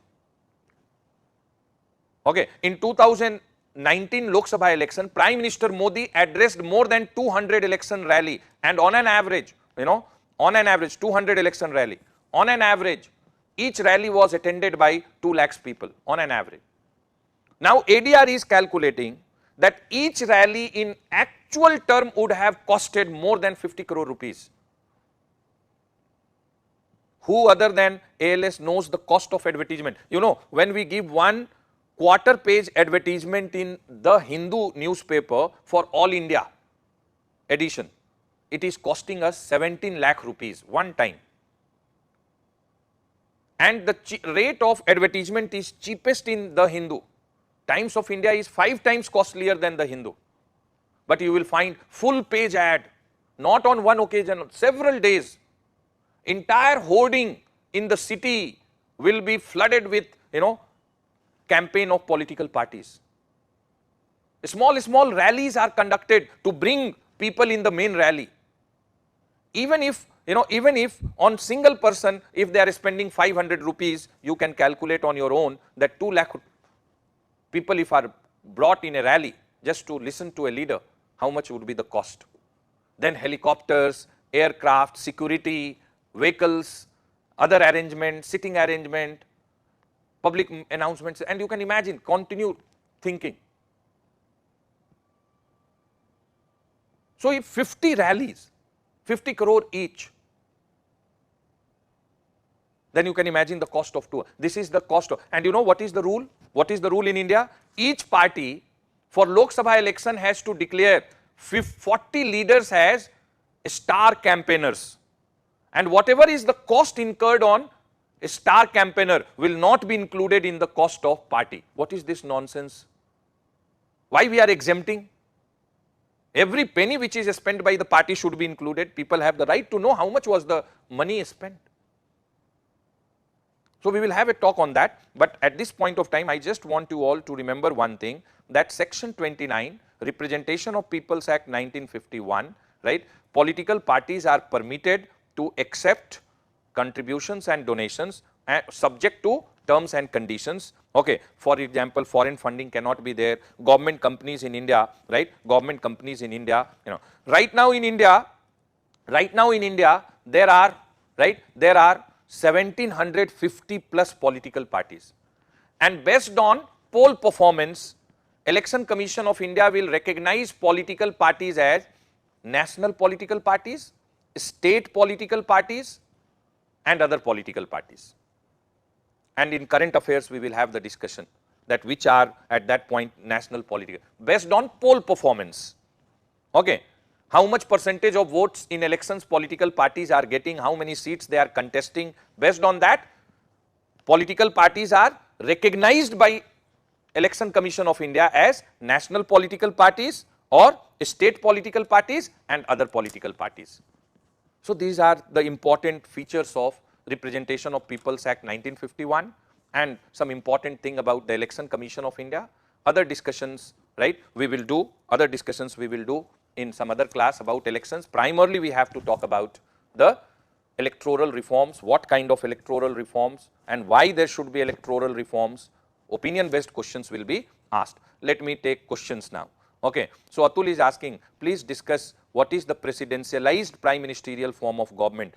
Okay, in 2019 Lok Sabha election, Prime Minister Modi addressed more than 200 election rally, and on an average, 200 election rally. On an average, each rally was attended by 2 lakhs people, on an average. Now ADR is calculating that each rally in actual term would have costed more than 50 crore rupees. Who other than ALS knows the cost of advertisement? When we give one quarter page advertisement in the Hindu newspaper for All India edition, it is costing us 17 lakh rupees one time. And the rate of advertisement is cheapest in the Hindu. Times of India is 5 times costlier than the Hindu. But you will find full page ad, not on one occasion, several days. Entire hoarding in the city will be flooded with, campaign of political parties. Small rallies are conducted to bring people in the main rally. Even if on single person, if they are spending 500 rupees, you can calculate on your own that 2 lakh people if are brought in a rally just to listen to a leader, how much would be the cost? Then helicopters, aircraft, security, vehicles, other arrangement, sitting arrangement, public announcements, and you can imagine, continue thinking. So if 50 rallies, 50 crore each, then you can imagine the cost of 2. This is the cost of, and what is the rule? What is the rule in India? Each party for Lok Sabha election has to declare 40 leaders as star campaigners, and whatever is the cost incurred on a star campaigner will not be included in the cost of party. What is this nonsense? Why we are exempting? Every penny which is spent by the party should be included. People have the right to know how much was the money spent. So we will have a talk on that, but at this point of time, I just want you all to remember one thing, that Section 29, Representation of People's Act 1951, right? Political parties are permitted to accept contributions and donations subject to terms and conditions. Okay, for example, foreign funding cannot be there. Government companies in India, right? Government companies in India, right now in India, there are 1750 plus political parties, and based on poll performance, Election Commission of India will recognize political parties as national political parties, state political parties and other political parties. And in current affairs, we will have the discussion that which are at that point national political, based on poll performance. Okay. How much percentage of votes in elections political parties are getting, how many seats they are contesting, based on that political parties are recognized by Election Commission of India as national political parties or state political parties and other political parties. So these are the important features of Representation of People's Act 1951 and some important thing about the Election Commission of India. Other discussions, right, we will do, other discussions we will do in some other class about elections. Primarily we have to talk about the electoral reforms, what kind of electoral reforms and why there should be electoral reforms. Opinion based questions will be asked. Let me take questions now. Okay. So Atul is asking, please discuss what is the presidentialized prime ministerial form of government.